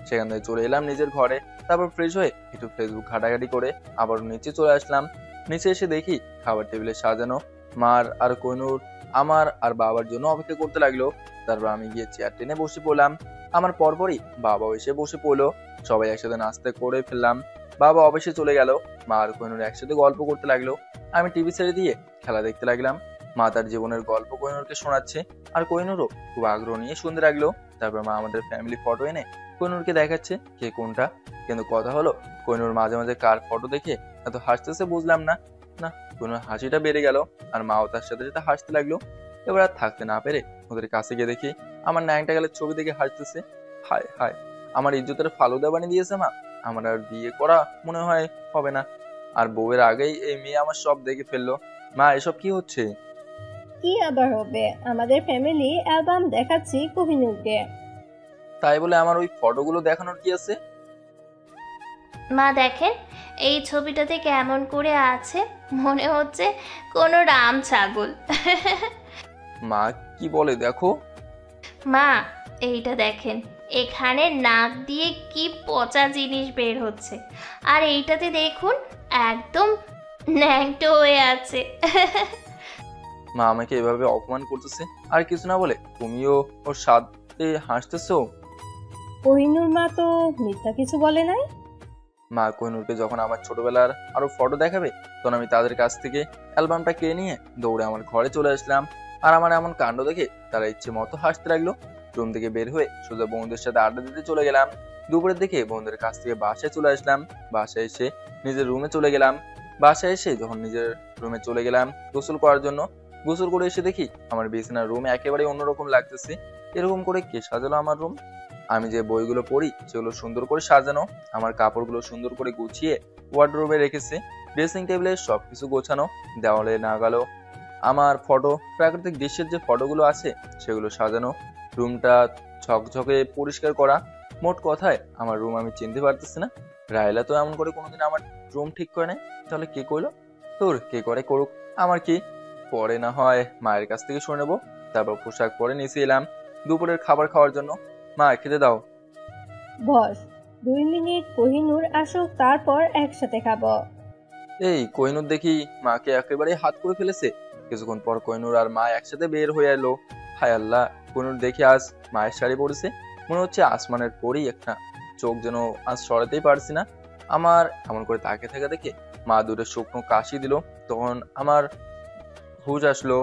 সেখান থেকে চলে এলাম নিজের ঘরে। তারপর ফ্রেশ হয়ে একটু ফেসবুক ঘাটাঘাটি করে আবার নিচে চলে আসলাম। নিচে এসে দেখি খাবার টেবিলে সাজানো। মার আর কোহিনূর আমার আর বাবার জন্য অপেক্ষা করতে লাগলো। তারপর আমি গিয়ে চেয়ার টেনে বসে পড়লাম। আমার পরপরই বাবাও এসে বসে পড়লো। সবাই একসাথে নাস্তা করে ফেললাম। বাবা অফিসে চলে গেল। মা আর কোহিনূর একসাথে গল্প করতে লাগলো। আমি টিভি ছেড়ে দিয়ে খেলা দেখতে লাগলাম। মা তার জীবনের গল্প কোহিনূরকে শোনাচ্ছে, আর কোহিনূরও খুব আগ্রহ নিয়ে শুনতে লাগলো। তারপর মা আমাদের ফ্যামিলি ফটো এনে কোহিনূরকে দেখাচ্ছে কে কোনটা। কিন্তু কথা হলো, কোহিনূর মাঝে মাঝে কার ফটো দেখে এত হাসতেছে বুঝলাম না। কোহিনূর হাসিটা বেড়ে গেল, আর মাও তার সাথে সাথে হাসতে লাগলো। এবার আর থাকতে না পেরে ওদের কাছে গিয়ে দেখি আমার ন্যাংটা গেলের ছবি দেখে হাসতেছে। হায় হায়, আমার ইজ্জতের ফালুদা বানিয়ে দিয়েছে মা। আমার আর বিয়ে করা মনে হয় হবে না। আর বউয়ের আগেই এই মেয়ে আমার সব দেখে ফেললো। মা, এসব কি হচ্ছে? কি আবার হবে? আমাদের ফ্যামিলি অ্যালবাম দেখাচ্ছি কোহিনূরকে। তাই বলে আমার ওই ফটোগুলো দেখানোর কি আছে? মা দেখেন, এই ছবিটাতে কেমন করে আছে, মনে হচ্ছে কোনো রাম ছাগল। মা কি বলে দেখো। মা এইটা দেখেন, এখানে নাক দিয়ে কি পচা জিনিস বের হচ্ছে, আর এইটাতে দেখুন একদম ন্যাংটো হয়ে আছে। মা আমাকে এভাবে অপমান করতেছে, আর কিছু না বলে তুমিও ওর সাথে হাসতেছো। কোহিনূর মা তো মিথ্যা কিছু বলে নাই। মা কোহিনূরকে যখন আমার ছোটবেলার আরো ফটো দেখাবে, তখন আমি তাদের কাছ থেকে অ্যালবামটা কিনে নিয়ে দৌড়ে আমার ঘরে চলে আসলাম। আর আমার এমন কাণ্ড দেখে তারা ইচ্ছে মতো হাসতে লাগলো। রুম থেকে বের হয়ে সোজা বন্ধুদের সাথে আড্ডা দিতে চলে গেলাম। দুপুরের দিকে বন্ধুদের কাছ থেকে বাসায় চলে আসলাম। বাসায় এসে নিজের রুমে চলে গেলাম। বাসায় এসে যখন নিজের রুমে চলে গেলাম গোসল করার জন্য, গোসল করে এসে দেখি আমার বিছানার রুম একেবারে অন্যরকম লাগতেছে। এরকম করে কে সাজালো আমার রুম? আমি যে বইগুলো পড়ি সেগুলো সুন্দর করে সাজানো, আমার কাপড়গুলো সুন্দর করে গুছিয়ে ওয়ার্ডরোবে রেখেছে, ড্রেসিং টেবিলে সবকিছু গোছানো, দেওয়ালে নাগালো আমার ফটো, প্রাকৃতিক দৃশ্যের যে ফটোগুলো আছে সেগুলো সাজানো, রুমটা ঝকঝকে পরিষ্কার করা। মোট কথায় আমার রুম আমি চিনতে পারতেছি না। রায়লা তো এমন করে কোনোদিন আমার রুম ঠিক করে নেয়, তাহলে কে করলো? তোর কে করে করুক, আমার কি? পরে না হয় মায়ের কাছ থেকে শুনে নেবো। তারপর পোশাক পরে নিচে এলাম দুপুরের খাবার খাওয়ার জন্য। মা, খেতে দাও। বস, 2 মিনিট কোহিনূর আসুক, তারপর একসাথে খাবো। এই কোহিনূর দেখি মাকে একেবারে হাত করে ফেলেছে। কিছুক্ষণ পর কোহিনূর আর মা একসাথে বের হয়ে এলো। হায় আল্লাহ, কোহিনূর দেখি আজ মায়ের শাড়ি পরেছে, মনে হচ্ছে আসমানের পরই একটা। চোখ যেন আজ সরাতেই পারছি না। আমার এমন করে তাকে থাকা দেখে মা দুটো শুকনো কাশি দিল। তখন আমার হুঁশ আসলো।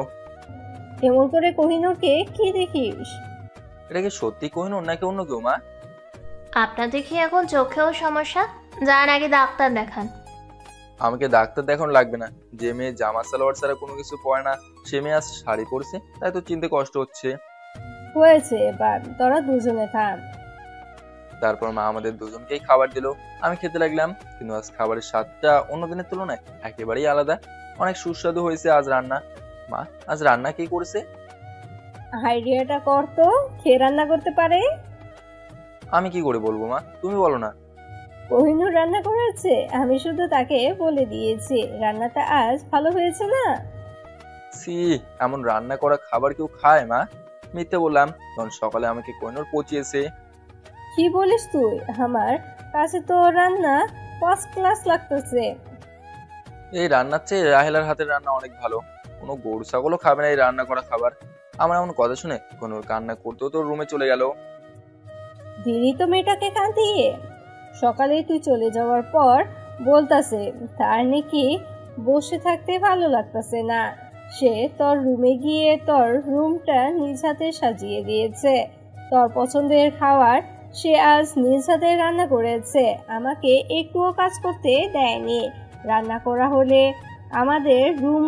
এমন করে কোহিনূরকে কি দেখিস? এটা কি সত্যি কোহিনূর নাকি অন্য কেউ মা? আপনার দেখি এখন চোখেও সমস্যা, যান আগে ডাক্তার দেখান। আমাকে ডাক্তার দেখানো লাগবে না, যে মেয়ে জামা সালোয়ার ছাড়া কোনো কিছু পরে না সে মেয়ে আজ শাড়ি পরছে, তাই তো চিনতে কষ্ট হচ্ছে। হয়েছে, এবার তোরা দুজনে থাম। তারপর মা আমাদের দুজনকেই খাবার দিল। আমি খেতে লাগলাম, কিন্তু আজ খাবারের স্বাদটা অন্য দিনের তুলনায় একেবারেই আলাদা। অনেক সুস্বাদু হয়েছে আজ রান্না। মা, আজ রান্না কি করেছে? আইডিয়াটা কর তো, খেয়ে রান্না করতে পারে? আমি কি করে বলবো মা, তুমি বলো না। কোহিনূর রান্না করেছে, আমি শুধু তাকে বলে দিয়েছি। রান্নাটা আজ ভালো হয়েছে না? সি, এমন রান্না করা খাবার কেউ খায় মা? মিথ্যে বললাম, তখন সকালে আমাকে কোহিনূর পচিয়েছে। কি বলিস তুই? আমার কাছে তো রান্না ফার্স্ট ক্লাস লাগতেছে। এই রান্নার চেয়ে রাহেলার হাতের রান্না অনেক ভালো। কোনো গরু ছাগলও খাবে না এই রান্না করা খাবার। আমার এমন কথা শুনে কোহিনূর কান্না করতেও তোর রুমে চলে গেল। দিলি তো মেয়েটাকে কাঁদিয়ে। সকালে তুই চলে যাওয়ার পর বলতাছে তার নাকি বসে থাকতে ভালো লাগতেছে না, সে তোর রুমে গিয়ে তোর রুমটা নিজ হাতে সাজিয়ে দিয়েছে। তোর পছন্দের খাবার সে আজ নিজ হাতে রান্না করেছে, আমাকে একটুও কাজ করতে দেয়নি। রান্না করা হলে আমাদের রুম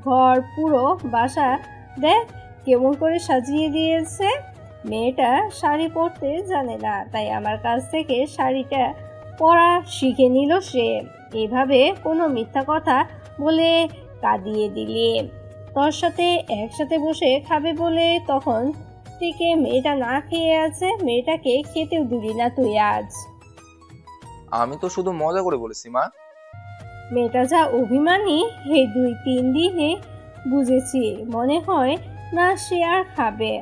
ঘর পুরো বাসা দেখ কেমন করে সাজিয়ে দিয়েছে। মেয়েটা শাড়ি পরতে জানে না, তাই আমার কাছ থেকে শাড়িটা পরা শিখে নিল সে। এভাবে কোনো মিথ্যা কথা বলে কাঁদিয়ে দিলি। তোর সাথে একসাথে বসে খাবে বলে তখন থেকে মেয়েটা না খেয়ে আছে, মেয়েটাকে খেতেও দিলি না তুই আজ। আমি তো শুধু মজা করে বলেছি মা। মেয়েটা যা অভিমানী, এই 2-3 দিনে বুঝেছি। মনে হয় না সে আর খাবে।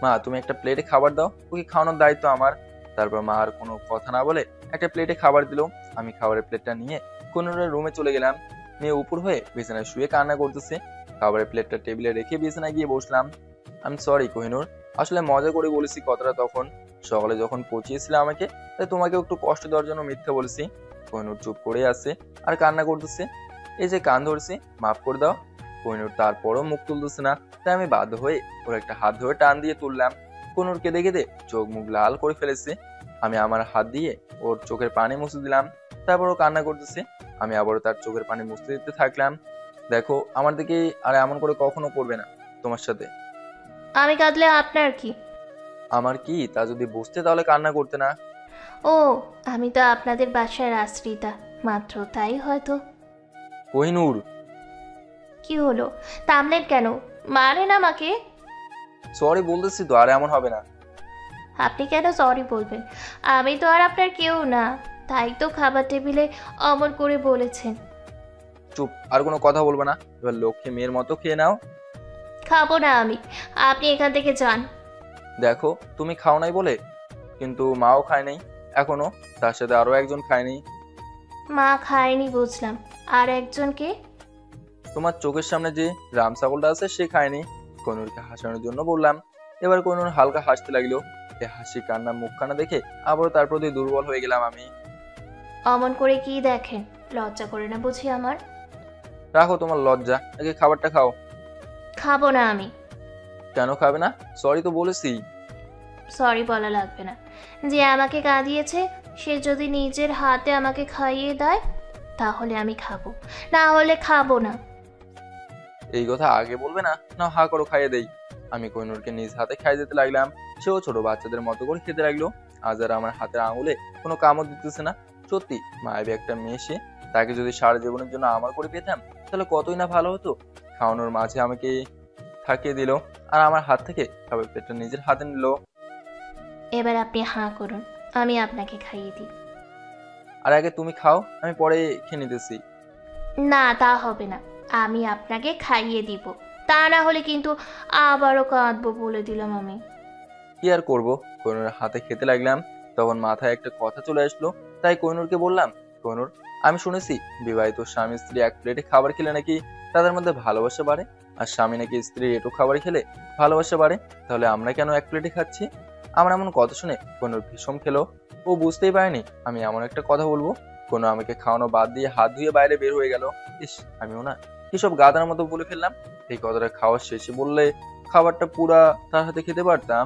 মা, তুমি একটা প্লেটে খাবার দাও, ওকে খাওয়ানোর দায়িত্ব আমার। তারপর মা আর কোনো কথা না বলে একটা প্লেটে খাবার দিল। আমি খাবারের প্লেটটা নিয়ে কোহিনূরের রুমে চলে গেলাম। মেয়ে উপর হয়ে বিছানায় শুয়ে কান্না করতেছে। খাবারের প্লেটটা টেবিলে রেখে বিছানায় গিয়ে বসলাম। আমি সরি কোহিনূর, আসলে মজা করে বলেছি কথাটা তখন। সকালে যখন পচিয়েছিলে আমাকে, তাই তোমাকেও একটু কষ্ট দেওয়ার জন্য মিথ্যে বলেছি। কোহিনূর চুপ করে আছে আর কান্না করতেছে। এই যে কান ধরছি, মাফ করে দাও। কোহিনূর তারপরও মুখ তুলতেছে না, তাই আমি বাধ্য হয়ে ওর একটা হাত ধরে টান দিয়ে তুললাম। কোহিনূর কেঁদে কেঁদে চোখ মুখ লাল করে ফেলেছে। আমি আমার হাত দিয়ে ওর চোখের পানি মুছে দিলাম। তারপর ও কান্না করতেছে। আমি আবারও তার চোখের পানি মুছতে দিতে থাকলাম। দেখো, আমার দিকে আর এমন করে কখনো করবে না তোমার সাথে। আমি কাঁদলে আপনার কি? আমার কি তা যদি বুঝতে তাহলে কান্না করতে না। ও, আমি তো আপনাদের বাসার আশ্রিতা মাত্র, তাই হয়তো। কোহিনূর, কি হলো? থামলেন কেন? মারেন আমাকে। সরি বলতেছি তো, আর এমন হবে না। আপনি কেন সরি বলবেন? আমি তো আর আপনার কেউ না, তাই তো খাবার টেবিলে অমর করে বলেছেন। চুপ, আর কোনো কথা বলবে না। এবার লক্ষ্মী মেয়ের মতো খেয়ে নাও। খাবো না আমি, আপনি এখান থেকে যান। দেখো, তুমি খাও নাই বলে, কিন্তু মাও খায় নাই এখনো, তার সাথে আরো একজন খায়নি। মা খায়নি বুঝলাম, আর একজনকে? তোমার চোখের সামনে যে রাম ছাগলটা আছে সে খায়নি। কোহিনূরকে হাসানোর জন্য বললাম। এবার কোহিনূর হালকা হাসতে লাগলো। এই হাসি কান্না মুখখানা দেখে আবারও তার প্রতি দুর্বল হয়ে গেলাম আমি। অমন করে কি দেখেন? লজ্জা করে না বুঝি আমার? রাখো তোমার লজ্জা, আগে খাবারটা খাও। খাবো না আমি। কেন খাবে না? সরি তো বলেছি। সরি বলা লাগবে না। যে আমাকে কাঁদিয়েছে সে যদি নিজের হাতে আমাকে খাইয়ে দেয় তাহলে আমি খাবো, না হলে খাবো না। এই কথা আগে বলবে না, না হা করো খাইয়ে দেই। আমি কোহিনূরকে নিজ হাতে খাইয়ে দিতে লাগলাম। সেও ছোট বাচ্চাদের মতো করে খেতে লাগলো। আজ আর আমার হাতের আঙুলে কোনো কামড় দিতেছে না। সত্যি মায়াবী একটা মেয়ে সে। তাকে যদি সারা জীবনের জন্য আমার করে পেতাম তাহলে কতই না ভালো হতো। খাওয়ানোর মাঝে আমাকে থাকিয়ে দিল আর আমার হাত থেকে খাবার প্লেটটা নিজের হাতে নিল। এবার আপনি হাঁ করুন, আমি আপনাকে খাইয়ে দিই। আর আগে তুমি খাও, আমি পরে খেয়ে নিতেছি। না, তা হবে না, আমি আপনাকে খাইয়ে দিব। তা না হলে কিন্তু আবারও কাঁদবো বলে দিলাম আমি। কি আর করবো, কোহিনূরের হাতে খেতে লাগলাম। তখন মাথায় একটা কথা চলে আসলো, তাই কোহিনূরকে বললাম, কোহিনূর, আমি শুনেছি বিবাহিত স্বামী স্ত্রী এক প্লেটে খাবার খেলে নাকি তাদের মধ্যে ভালোবাসা বাড়ে, আর স্বামী নাকি স্ত্রীর এটো খাবার খেলে ভালোবাসা বাড়ে। তাহলে আমরা কেন এক প্লেটে খাচ্ছি? আমার এমন কথা শুনে কোহিনূর ভীষণ খেলো। ও বুঝতেই পারেনি আমি এমন একটা কথা বলবো। কোহিনূর আমাকে খাওয়ানো বাদ দিয়ে হাত ধুয়ে বাইরে বের হয়ে গেল। ইস, আমিও না কিসব গাদার মতো বলে ফেললাম। এই কথাটা খাওয়ার শেষে বললে খাবারটা পুরা তার হাতে খেতে পারতাম।